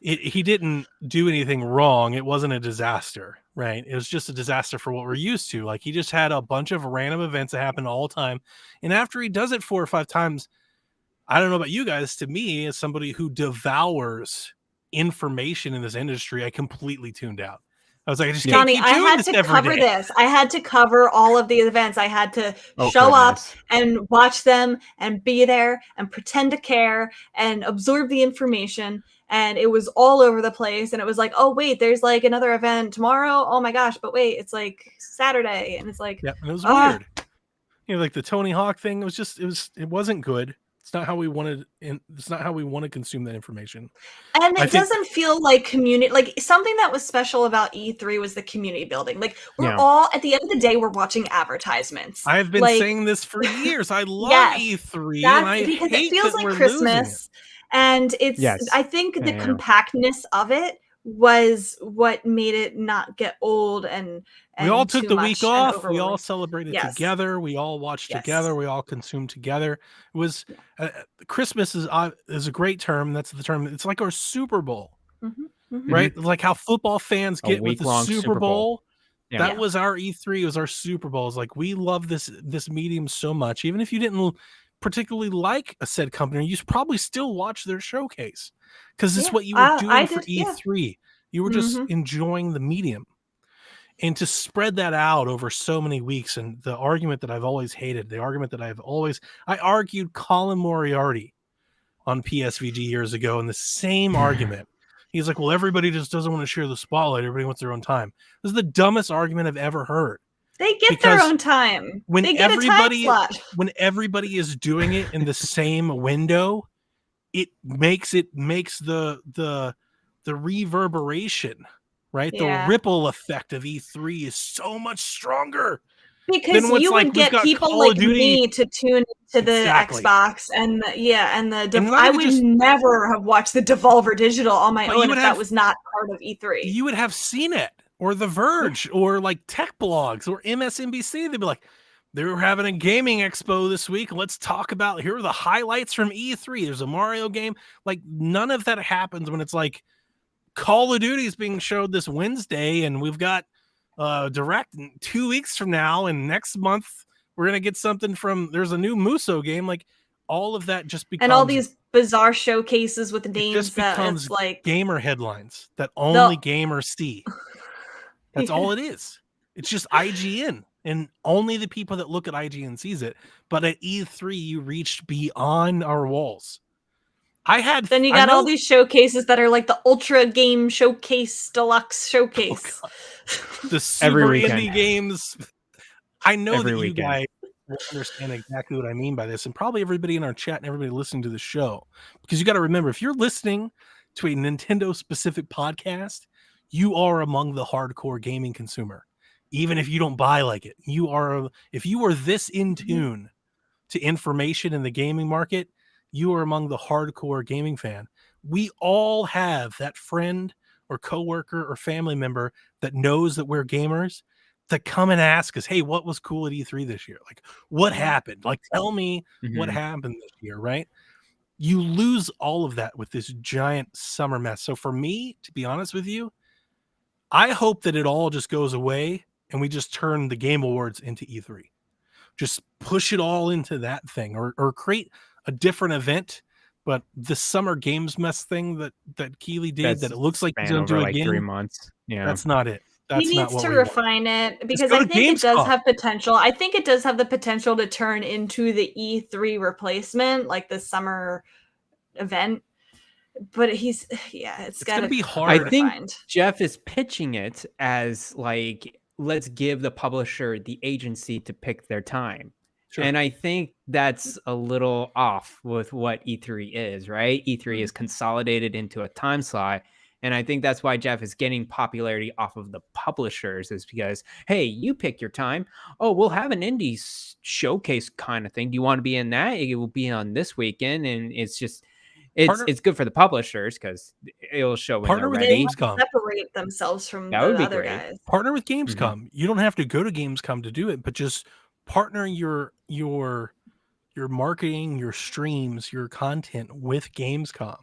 He didn't do anything wrong. It wasn't a disaster, right? It was just a disaster for what we're used to. He just had a bunch of random events that happen all the time, and after he does it 4 or 5 times. I don't know about you guys. To me, as somebody who devours information in this industry, I completely tuned out. I was like, I just can't keep doing had to cover this. I had to cover all of the events. I had to show up and watch them and be there and pretend to care and absorb the information. And it was all over the place. And it was like, oh, wait, there's another event tomorrow. Oh, my gosh. But wait, it's Saturday. And it's and it was weird. The Tony Hawk thing it wasn't good. It's not how we wanted, and it's not how we want to consume that information. And it doesn't feel like community. Something that was special about E3 was the community building. We're all at the end of the day, we're watching advertisements. I've been saying this for years. I love E3, and I because hate it feels that like Christmas, and it's. Yes. I think the compactness of it was what made it not get old and we all took the week off. We all celebrated together. We all watched together. We all consumed together. It was Christmas is a great term. That's the term. It's like our Super Bowl, right? Like how football fans get with the Super Bowl. That was our E3. It was our Super Bowl. It's like we love this medium so much. Even if you didn't particularly like a said company, you probably still watch their showcase because it's what you were doing for E3. You were just enjoying the medium. And to spread that out over so many weeks, and the argument that I've always hated, I argued Colin Moriarty on PSVG years ago in the same argument. He's like, well, everybody just doesn't want to share the spotlight. Everybody wants their own time. This is the dumbest argument I've ever heard. They get their own time. When they get a time slot. When everybody is doing it in the same window, it makes the reverberation, right? Yeah. The ripple effect of E3 is so much stronger. Because you would get people like me to tune to the Xbox and I would never have watched the Devolver Digital on my own if that was not part of E3. You would have CNET or The Verge or like tech blogs or MSNBC. They'd be like, they were having a gaming expo this week. Let's talk about, here are the highlights from E3. There's a Mario game. Like, none of that happens when it's like Call of Duty is being showed this Wednesday and we've got direct 2 weeks from now, and next month we're gonna get something from, there's a new Muso game. Like, all of that just becomes, and all these bizarre showcases with names just becomes like gamer headlines that only gamers see. That's all it is. It's just IGN, and only the people that look at IGN sees it. But at E3 you reached beyond our walls. Then you got all these showcases that are like the Ultra Game Showcase Deluxe Showcase. The super indie games. I know that you guys will understand exactly what I mean by this, and probably everybody in our chat and everybody listening to the show. Because you got to remember, if you're listening to a Nintendo-specific podcast, you are among the hardcore gaming consumer. Even if you don't buy like it, if you are this in tune to information in the gaming market, you are among the hardcore gaming fan. We all have that friend or coworker or family member that knows that we're gamers, that come and ask us, hey, what was cool at E3 this year? Like, what happened? Like, tell me what happened this year, right? You lose all of that with this giant summer mess. So for me, to be honest with you, I hope that it all just goes away and we just turn the Game Awards into E3. Just push it all into that thing, or create a different event. But the Summer Games Mess thing that Keeley did, that it looks like he's going to do like again, 3 months. Yeah, that's not it. That's he not needs what to we refine it, because I think it does have potential. I think it does have the potential to turn into the E3 replacement, like the summer event. But it's going to be hard to find. Jeff is pitching it as like, let's give the publisher the agency to pick their time. Sure. And I think that's a little off with what E3 is, right? E3 is consolidated into a time slot. And I think that's why Jeff is getting popularity off of the publishers, is because, hey, you pick your time. Oh, we'll have an indie showcase kind of thing. Do you want to be in that? It will be on this weekend. And it's just, it's good for the publishers because it'll show when they're ready. Separate themselves from the other guys. Partner with Gamescom. You don't have to go to Gamescom to do it, but just partner your marketing, your streams, your content with Gamescom.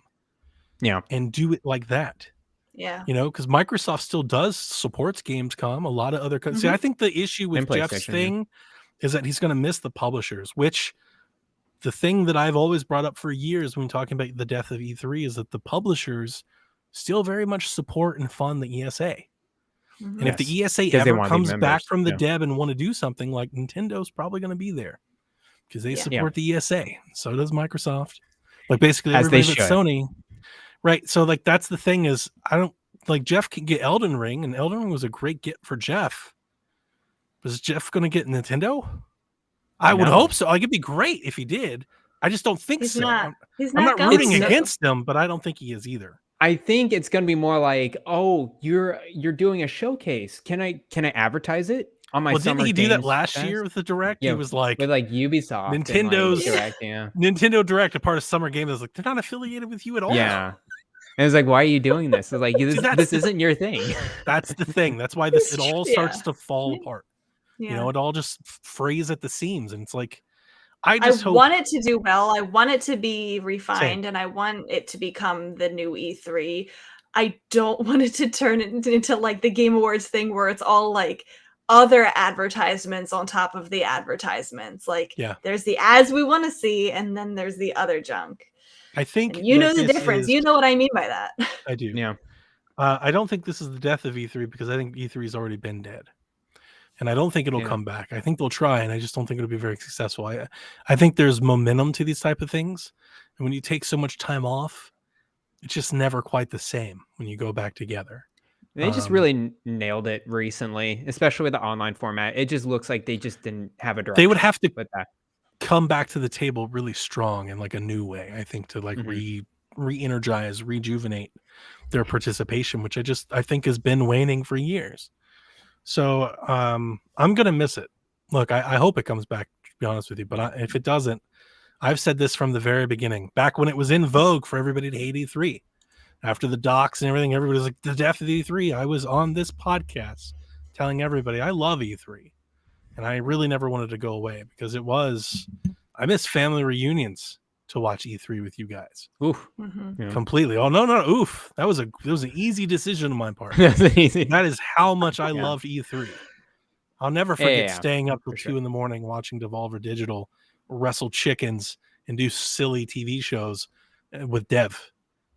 Yeah. And do it like that. Yeah. You know, because Microsoft still supports Gamescom. A lot of other See, I think the issue with Jeff's thing is that he's going to miss the publishers, which the thing that I've always brought up for years when talking about the death of E3 is that the publishers still very much support and fund the ESA. And if the ESA ever comes back from the dead and want to do something, like, Nintendo's probably going to be there because they support the ESA. So does Microsoft. Like, basically everybody but Sony. Right. So, like, that's the thing is, I don't, like, Jeff can get Elden Ring, and Elden Ring was a great get for Jeff. Was Jeff going to get Nintendo? I would hope so. Like, it'd be great if he did. I just don't think so. I'm not rooting against him, but I don't think he is either. I think it's going to be more like, oh, you're doing a showcase. Can I advertise it on my summer? Didn't he do that last year with the Direct? Yeah, he was like, with like Ubisoft, Nintendo's Direct, Nintendo Direct, a part of Summer Game. Is like, they're not affiliated with you at all. Yeah. And it's like, why are you doing this? It's like, this isn't your thing. That's the thing. That's why it all starts to fall apart. Yeah. You know, it all just frays at the seams, and it's like, I want it to do well. I want it to be refined, and I want it to become the new E3. I don't want it to turn it into like the Game Awards thing where it's all like other advertisements on top of the advertisements. Like, there's the ads we want to see, and then there's the other junk. I think and you know the difference. You know what I mean by that. I do. Yeah. I don't think this is the death of E3 because I think E3 has already been dead. and I don't think it'll Yeah. come back. I think they'll try, and I just don't think it'll be very successful. I think there's momentum to these type of things, and when you take so much time off, it's just never quite the same when you go back together. They just really nailed it recently, especially with the online format. It just looks like they just didn't have a direction. They would have to with that. come back to the table really strong in like a new way, I think, to like re-energize, rejuvenate their participation, which I think has been waning for years. So I'm gonna miss it. Look, I hope it comes back, to be honest with you, but if it doesn't, I've said this from the very beginning, back when it was in vogue for everybody to hate E3. After the docs and everything, everybody's like, the death of E3. I was on this podcast telling everybody I love E3. And I really never wanted to go away because I miss family reunions to watch E3 with you guys. Oof. Mm-hmm. Completely. Oh, no. Oof. That was an easy decision on my part. Easy. That is how much I loved E3. I'll never forget staying up till 2 a.m. watching Devolver Digital wrestle chickens and do silly TV shows with Dev.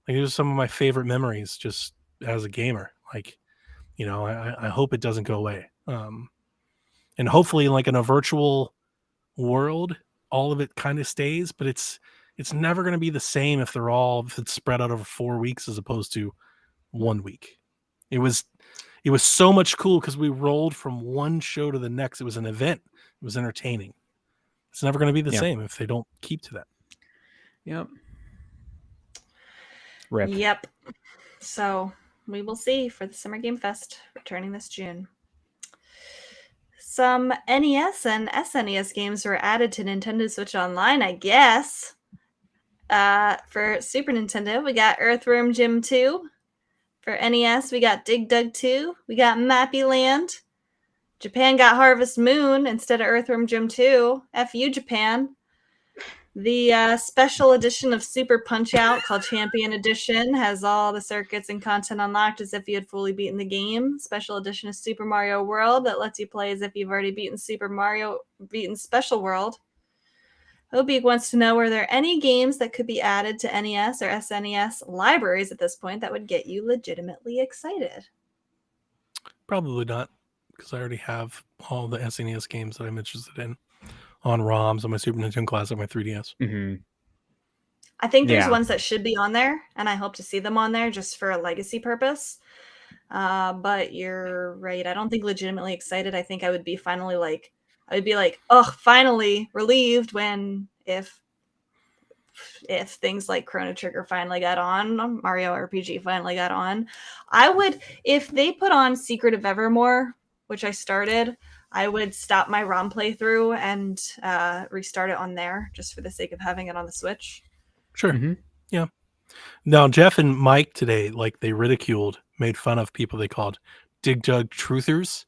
Like, those are some of my favorite memories just as a gamer. Like, I hope it doesn't go away. And hopefully, like in a virtual world, all of it kind of stays, but it's never going to be the same if it's spread out over 4 weeks as opposed to 1 week. It was so much cool because we rolled from one show to the next. It was an event. It was entertaining. It's never going to be the same if they don't keep to that. Yep. Rip. Yep. So we will see for the Summer Game Fest returning this June. Some NES and SNES games were added to Nintendo Switch Online, I guess. For Super Nintendo, we got Earthworm Jim 2. For NES, we got Dig Dug 2. We got Mappy Land. Japan got Harvest Moon instead of Earthworm Jim 2. F you, Japan. The special edition of Super Punch-Out called Champion Edition has all the circuits and content unlocked as if you had fully beaten the game. Special edition of Super Mario World that lets you play as if you've already beaten Special World. Hobeek wants to know, are there any games that could be added to NES or SNES libraries at this point that would get you legitimately excited? Probably not, because I already have all the SNES games that I'm interested in on ROMs on my Super Nintendo Classic, my 3DS. Mm-hmm. I think there's ones that should be on there, and I hope to see them on there just for a legacy purpose. But you're right. I don't think legitimately excited. I think I would be like, oh, finally relieved if things like Chrono Trigger finally got on, Mario RPG finally got on. I would, if they put on Secret of Evermore, which I started, I would stop my ROM playthrough and restart it on there just for the sake of having it on the Switch. Sure. Mm-hmm. Yeah. Now, Jeff and Mike today, they made fun of people they called Dig Dug truthers.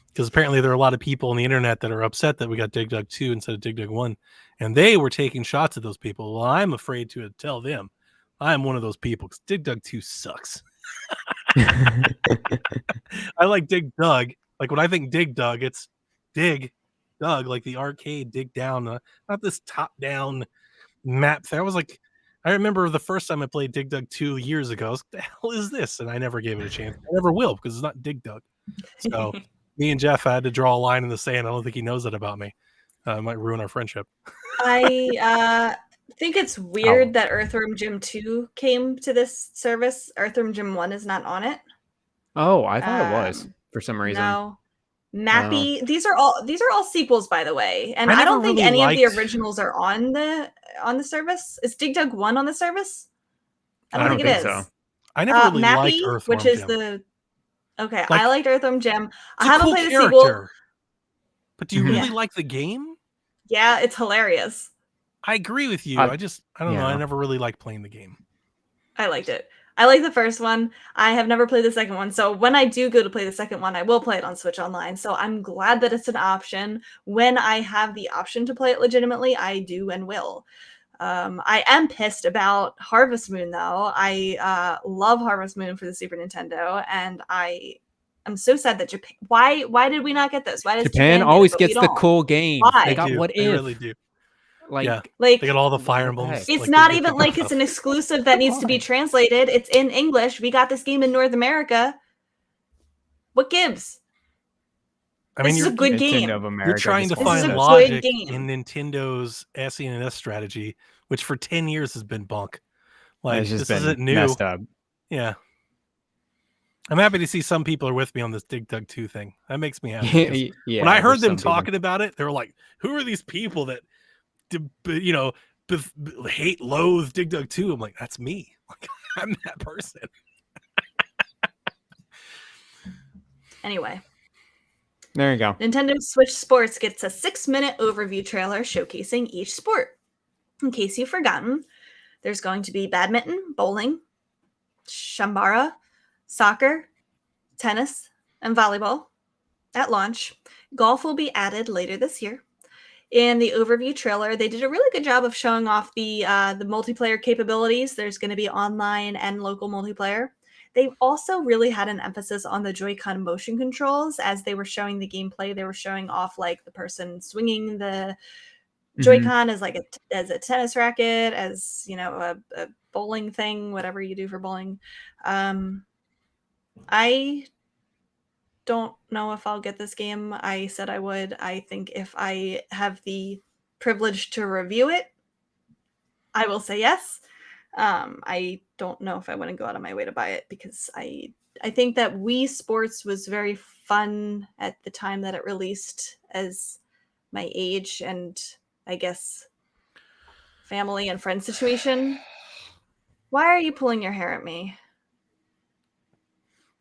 Because apparently there are a lot of people on the internet that are upset that we got Dig Dug 2 instead of Dig Dug 1. And they were taking shots at those people. Well, I'm afraid to tell them I'm one of those people because Dig Dug 2 sucks. I like Dig Dug. Like, when I think Dig Dug, it's Dig Dug, like the arcade dig down, not this top-down map. I remember the first time I played Dig Dug 2 years ago. I was, what the hell is this? And I never gave it a chance. I never will, because it's not Dig Dug. So me and Jeff had to draw a line in the sand. I don't think he knows that about me. It might ruin our friendship. I think it's weird that Earthworm Jim 2 came to this service. Earthworm Jim 1 is not on it. Oh, I thought it was for some reason. No. Mappy. These are all sequels, by the way. And I don't think any of the originals are on the service. Is Dig Dug 1 on the service? I don't think it is. So. I never really Mappy, liked Earthworm which is Jim. I liked Earthworm Jim. I haven't cool played the character. sequel. But do you really like the game? Yeah, it's hilarious. I agree with you. I don't know. I never really liked playing the game. I liked it. I like the first one. I have never played the second one. So when I do go to play the second one, I will play it on Switch Online. So I'm glad that it's an option. When I have the option to play it legitimately, I do and will. I am pissed about Harvest Moon, though. I love Harvest Moon for the Super Nintendo, and I'm so sad that Japan. Why did we not get this? Why does Japan always gets the cool game? Why? They got What If? They really do. Like they got all the Fire Emblems. It's not even like it's an exclusive that needs to be translated. It's in English. We got this game in North America. What gives? I mean, This is a good Nintendo game. of America you're trying to just This is find a wants good logic game. in Nintendo's SNES strategy, which for 10 years has been bunk. Like, It's just this been isn't new. messed up. Yeah. I'm happy to see some people are with me on this Dig Dug 2 thing. That makes me happy. 'Cause Yeah, when I heard there's them some people. talking about it, they were like, who are these people that, hate, loathe Dig Dug 2? I'm like, that's me. Like, I'm that person. Anyway, There you go. Nintendo Switch Sports gets a 6-minute overview trailer showcasing each sport. In case you've forgotten, there's going to be badminton, bowling, shambara, soccer, tennis, and volleyball at launch. Golf will be added later this year. In the overview trailer, they did a really good job of showing off the multiplayer capabilities. There's going to be online and local multiplayer. They also really had an emphasis on the Joy-Con motion controls. As they were showing the gameplay, they were showing off like the person swinging the Joy-Con as like as a tennis racket, as a bowling thing, whatever you do for bowling. I don't know if I'll get this game. I said I would. I think if I have the privilege to review it, I will say yes. I don't know if I want to go out of my way to buy it because I think that Wii Sports was very fun at the time that it released as my age and I guess family and friend situation. Why are you pulling your hair at me?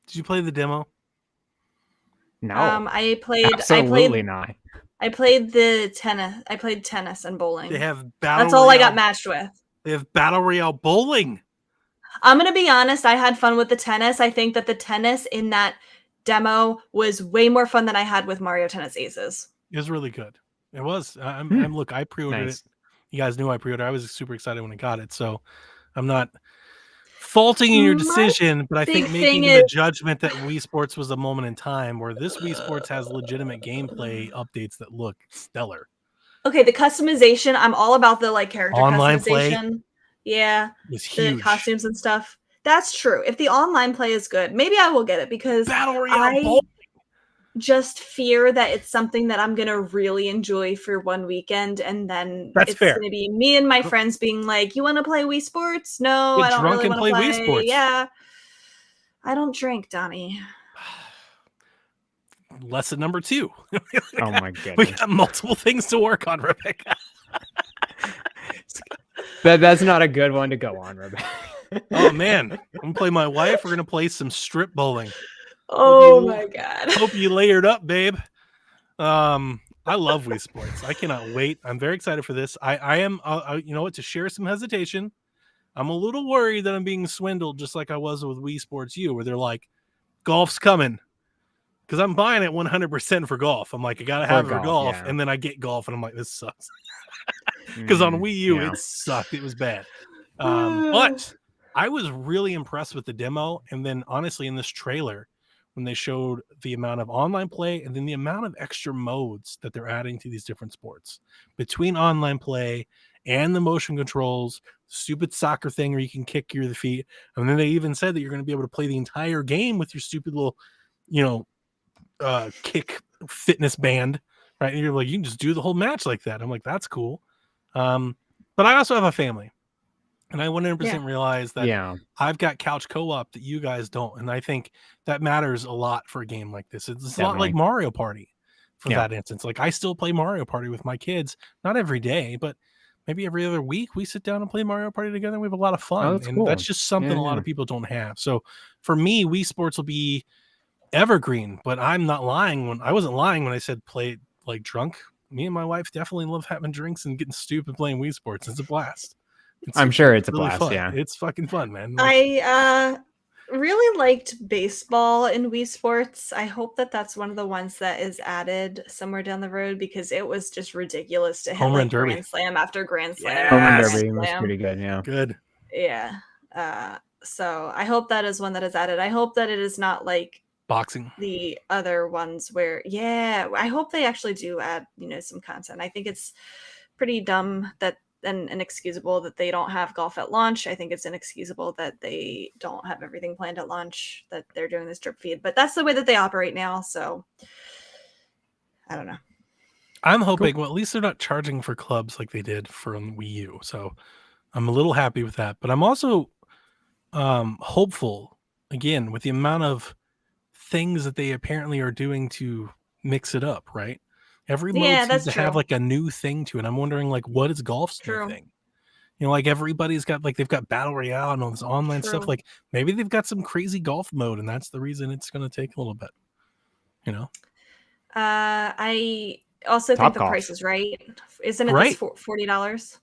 Did you play the demo? No, I played absolutely not. I played the tennis. I played tennis and bowling. They have battle. That's all I got matched with. They have Battle Royale bowling. I'm going to be honest. I had fun with the tennis. I think that the tennis in that demo was way more fun than I had with Mario Tennis Aces. It was really good. It was. Look, I pre-ordered Nice. it. You guys knew I pre-ordered. I was super excited when I got it. So I'm not faulting in your decision, but I think making the judgment that Wii Sports was a moment in time where this Wii Sports has legitimate gameplay updates that look stellar. Okay, the customization, I'm all about the like character Online customization. play Yeah. is huge. The costumes and stuff. That's true. If the online play is good, maybe I will get it because Battle Royale I bowling. just fear that it's something that I'm gonna really enjoy for one weekend, and then That's it's fair. gonna be me and my friends being like, "You want to play Wii Sports? No, Get I don't drunk really and want to play play Wii Sports. Yeah, I don't drink, Donnie. Lesson number 2. Oh my We goodness. got multiple things to work on, Rebecca. That's not a good one to go on, Rebecca. Oh man, I'm gonna play my wife. We're gonna play some strip bowling. Oh my god. Hope you layered up, babe. I love Wii Sports. I cannot wait. I'm very excited for this. I am. You know what? To share some hesitation, I'm a little worried that I'm being swindled, just like I was with Wii Sports U, where they're like, "Golf's coming," because I'm buying it 100% for golf. I'm like, I gotta have it for golf, yeah. and then I get golf, and I'm like, this sucks. Because on Wii U, yeah. it sucked. It was bad. But I was really impressed with the demo, and then honestly, in this trailer, when they showed the amount of online play and then the amount of extra modes that they're adding to these different sports between online play and the motion controls, stupid soccer thing where you can kick your feet, and then they even said that you're going to be able to play the entire game with your stupid little, kick fitness band, right? And you're like, you can just do the whole match like that. I'm like, that's cool. But I also have a family, and I 100% realize that I've got couch co-op that you guys don't, and I think that matters a lot for a game like this. It's a lot like Mario Party for that instance. Like, I still play Mario Party with my kids, not every day, but maybe every other week we sit down and play Mario Party together, and we have a lot of fun. That's cool. That's just something a lot of people don't have. So for me, Wii Sports will be evergreen, but I'm not lying. I wasn't lying when I said play like drunk. Me and my wife definitely love having drinks and getting stupid playing Wii Sports. It's a blast. I'm sure it's a really blast. fun. Yeah, It's fucking fun, man. I really liked baseball in Wii Sports. I hope that that's one of the ones that is added somewhere down the road because it was just ridiculous to hit Home Run like Derby. Grand Slam after Grand Slam. Yes. Home Run after Derby Grand was Slam. pretty good. Yeah, Good. Yeah. So I hope that is one that is added. I hope that it is not like Boxing. the other ones where I hope they actually do add some content. I think it's pretty dumb that and inexcusable that they don't have golf at launch. I think it's inexcusable that they don't have everything planned at launch, that they're doing this drip feed, but that's the way that they operate now. So I don't know. I'm hoping, well, at least they're not charging for clubs like they did for Wii U. So I'm a little happy with that. But I'm also hopeful, again, with the amount of things that they apparently are doing to mix it up, right? Every mode Yeah, seems that's to true. have like a new thing to it. I'm wondering, like, what is golf's new True. thing? You know, like everybody's got, like, they've got Battle Royale and all this online stuff. True. Like, maybe they've got some crazy golf mode, and that's the reason it's going to take a little bit, you know? I also think the Topgolf. price is right. Isn't it Right. $40?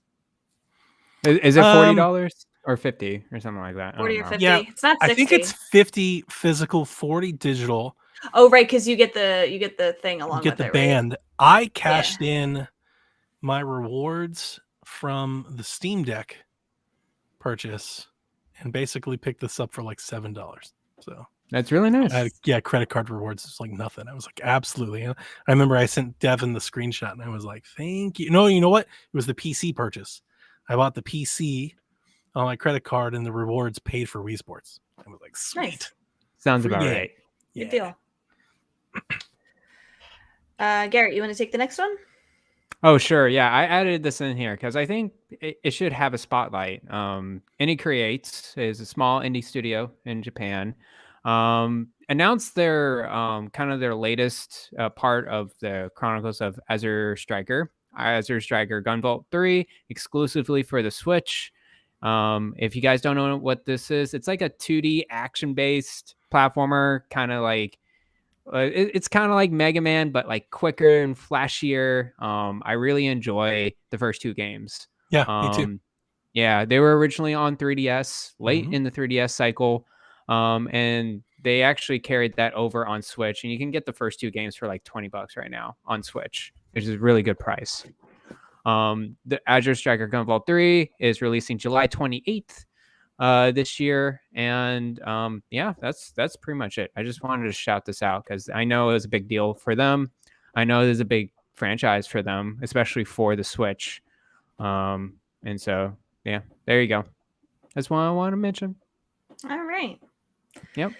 Is it $40 or 50 or something like that? I 40 don't or know. 50? Yeah, It's not 60. I think it's 50 physical, 40 digital. Oh, right, because you get the thing along Get with the it, band. right? I cashed in my rewards from the Steam Deck purchase and basically picked this up for like $7. So That's really nice. credit card rewards is like nothing. I was like, absolutely. And I remember I sent Devin the screenshot and I was like, thank you. No, you know what? It was the PC purchase. I bought the PC on my credit card and the rewards paid for Wii Sports. I was like, sweet. Nice. Sounds Free about game. right. Good deal. Garrett, you want to take the next one? Oh, sure. Yeah, I added this in here because I think it should have a spotlight. Indie Creates is a small indie studio in Japan. Announced their kind of their latest part of the Chronicles of Azure Striker Gunvolt 3, exclusively for the Switch. If you guys don't know what this is, it's like a 2D action-based platformer, kind of like it's kind of like Mega Man, but like quicker and flashier. I really enjoy the first two games. Yeah, me too. Yeah, they were originally on 3DS, late Mhm. in the 3DS cycle, and they actually carried that over on Switch. And you can get the first two games for like $20 right now on Switch, which is a really good price. The Azure Striker Gunvolt 3 is releasing July 28th. This year, and yeah, that's pretty much it. I just wanted to shout this out because I know it was a big deal for them. I know there's a big franchise for them, especially for the Switch. And so yeah, there you go. That's what I want to mention. All right. Yep.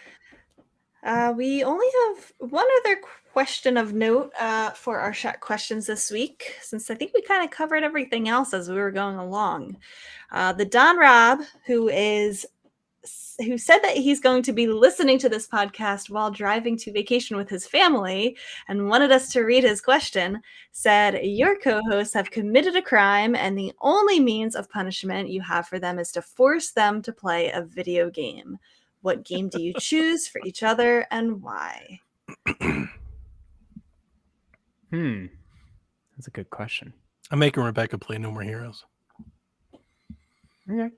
We only have one other question of note for our chat questions this week, since I think we kind of covered everything else as we were going along. The Don Rob, who said that he's going to be listening to this podcast while driving to vacation with his family and wanted us to read his question, said, your co-hosts have committed a crime and the only means of punishment you have for them is to force them to play a video game. What game do you choose for each other and why? That's a good question. I'm making Rebecca play No More Heroes. Okay.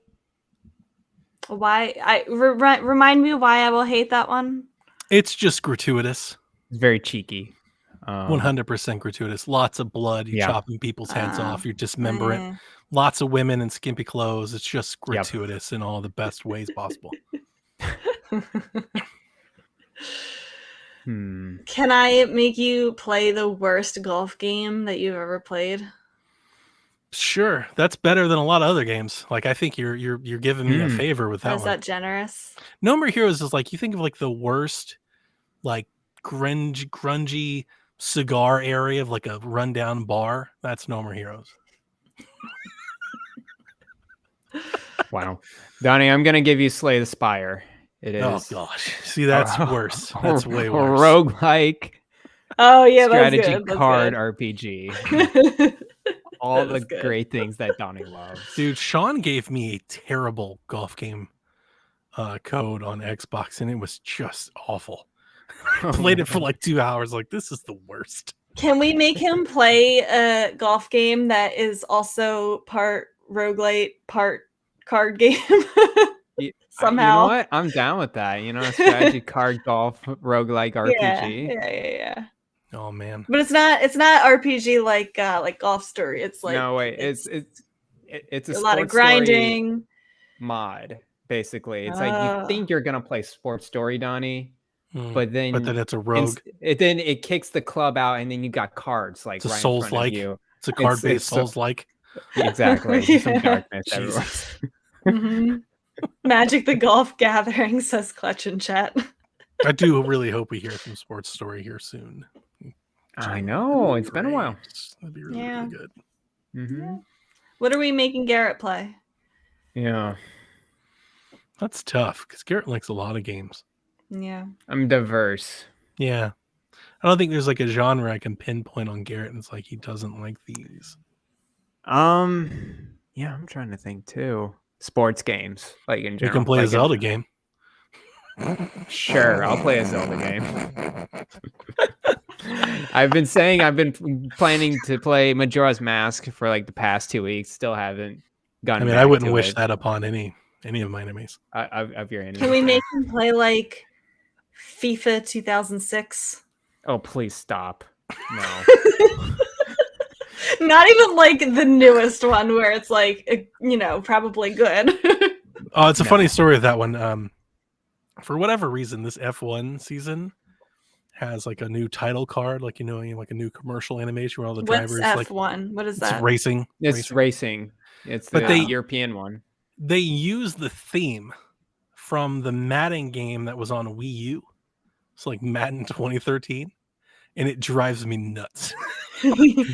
Why? Remind me why I will hate that one. It's just gratuitous. It's very cheeky. 100% gratuitous. Lots of blood. You're chopping people's heads off. You're dismembering. Lots of women in skimpy clothes. It's just gratuitous in all the best ways possible. Can I make you play the worst golf game that you've ever played? Sure, that's better than a lot of other games. Like, I think you're giving me a favor with that one. Is that generous? No More Heroes is like, you think of like the worst, like grungy cigar area of like a rundown bar. That's No More Heroes. Wow, Donnie, I'm gonna give you Slay the Spire. It is. Oh gosh, see, that's worse. That's way worse. Roguelike. Oh yeah, strategy that's good. card RPG. All the good. great things that Donnie loves. Dude, Sean gave me a terrible golf game code on Xbox, and it was just awful. Played it for like 2 hours. Like, this is the worst. Can we make him play a golf game that is also part roguelite, part card game? Somehow. You know what? I'm down with that. You know, strategy card golf roguelike RPG. Yeah. Oh man. But it's not RPG like Golf Story. It's like, no wait, it's a lot of grinding mod. Basically, it's like you think you're gonna play Sports Story, Donnie, but then it's a rogue. Then it kicks the club out, and then you got cards like it's right Souls in front like of you. It's a card based Souls like. Exactly. Some darkness everywhere. Magic the Golf Gathering, says Clutch in chat. I do really hope we hear from Sports Story here soon. I know, it's been a while. That'd be really, Yeah. really good. Mm-hmm. What are we making Garrett play? Yeah, That's tough because Garrett likes a lot of games. Yeah. I'm diverse. Yeah. I don't think there's like a genre I can pinpoint on Garrett, and it's like he doesn't like these. Yeah, I'm trying to think too. Sports games, like in You general. can play a like Zelda game. Sure, I'll play a Zelda game. I've been planning to play Majora's Mask for like the past 2 weeks. Still haven't gotten. I mean, back I wouldn't to wish it. that upon any of my enemies. Of your enemies. Can we make him play like FIFA 2006? Oh, please stop! No. Not even like the newest one where it's like, probably good. Oh, it's a No. funny story of that one. For whatever reason, this F1 season has like a new title card, like like a new commercial animation where all the What's drivers F1? What is it's that? racing. It's racing. It's But the they- European one. They use the theme from the Madden game that was on Wii U. It's like Madden 2013, and it drives me nuts.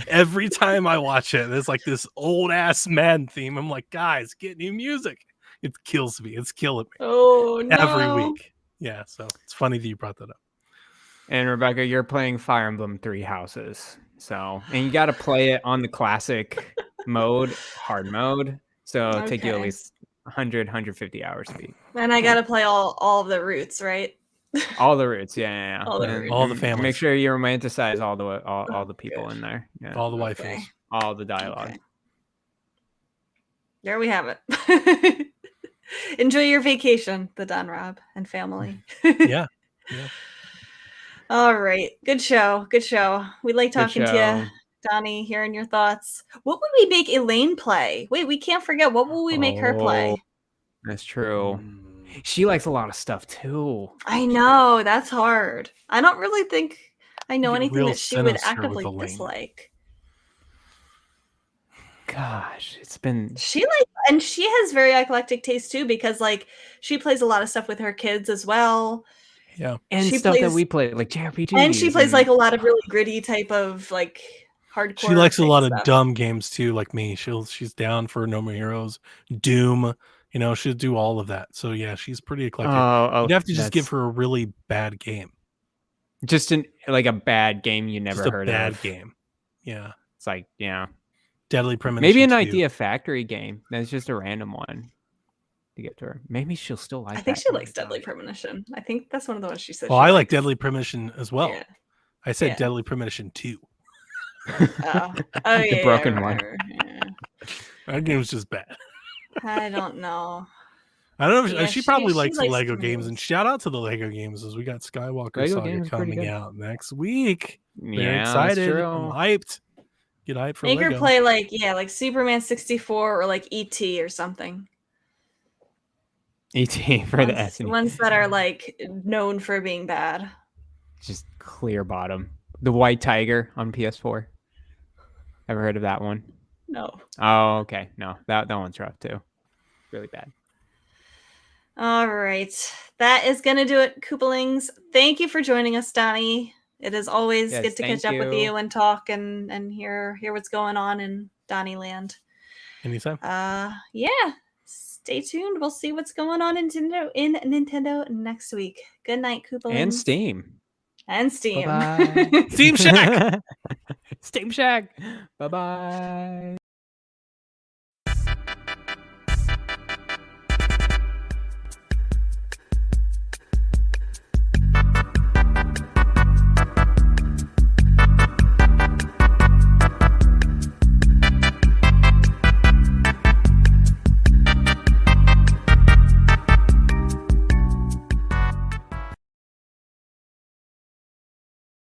Every time I watch it, there's like this old ass Madden theme. I'm like, guys, get new music. It kills me. It's killing me Oh no! every week. Yeah, so it's funny that you brought that up. And Rebecca, you're playing Fire Emblem Three Houses. So, and you got to play it on the classic mode, hard mode. So it'll take you at Okay. least 100, 150 hours to beat. And I gotta play all of the routes, right? All the routes, yeah. All the And routes. All the Make families. sure you romanticize all the people good. in there. Yeah. All the Okay. waifus. All the dialogue. Okay. There we have it. Enjoy your vacation, the Don Rob and family. Yeah. All right. Good show. Good show. We like Good talking to show. you, Donnie, hearing your thoughts. What would we make Elaine play? Wait, we can't forget. What will we make her play? Oh, That's true. Mm. She likes a lot of stuff too. I know. That's hard. I don't really think I know Get anything real that she would sinister with actively Elaine. dislike. Gosh, it's been And she has very eclectic taste too, because like she plays a lot of stuff with her kids as well. Yeah. and she stuff that plays- we play like JRPGs. And she plays like a lot of really gritty type of like hardcore. She likes a type lot of stuff. dumb games too, like me. She's down for No More Heroes, Doom. She'll do all of that. So yeah, she's pretty eclectic. You'd have to just give her a really bad game. just like a bad game you never Just a heard bad of. game. Yeah. It's like Deadly Premonition. maybe an 2. Idea Factory game. That's just a random one to get to her. Maybe she'll still like. I think that she game. likes Deadly Premonition. I think that's one of the ones she said. Well, she I like likes. Deadly Premonition as well. Yeah. I said Yeah. Deadly Premonition 2. Oh, yeah, broken yeah, one. yeah. That game was just bad. I don't know. I don't know. Yeah, She probably she likes likes Lego some games. And movies. shout out to the Lego games as we got Skywalker Lego Saga games are pretty coming good. out next week. Very Yeah, excited. that's I'm true. hyped. Get hyped for Make Lego. her play like Superman 64 or like ET or something. ET for the Ones, SNES. ones that are like known for being bad. Just clear bottom. The White Tiger on PS4. Ever heard of that one? No. Oh, okay. No, that one's rough too. Really bad. All right. That is going to do it, Koopalings. Thank you for joining us, Donnie. It is always Yes, good to catch thank up with you. you and talk and hear what's going on in Donnie land. Anytime. Yeah. Stay tuned. We'll see what's going on in Nintendo next week. Good night, Koopalings. And Steam. And Steam. Bye-bye. Steam Shack. Steam Shack. Bye bye.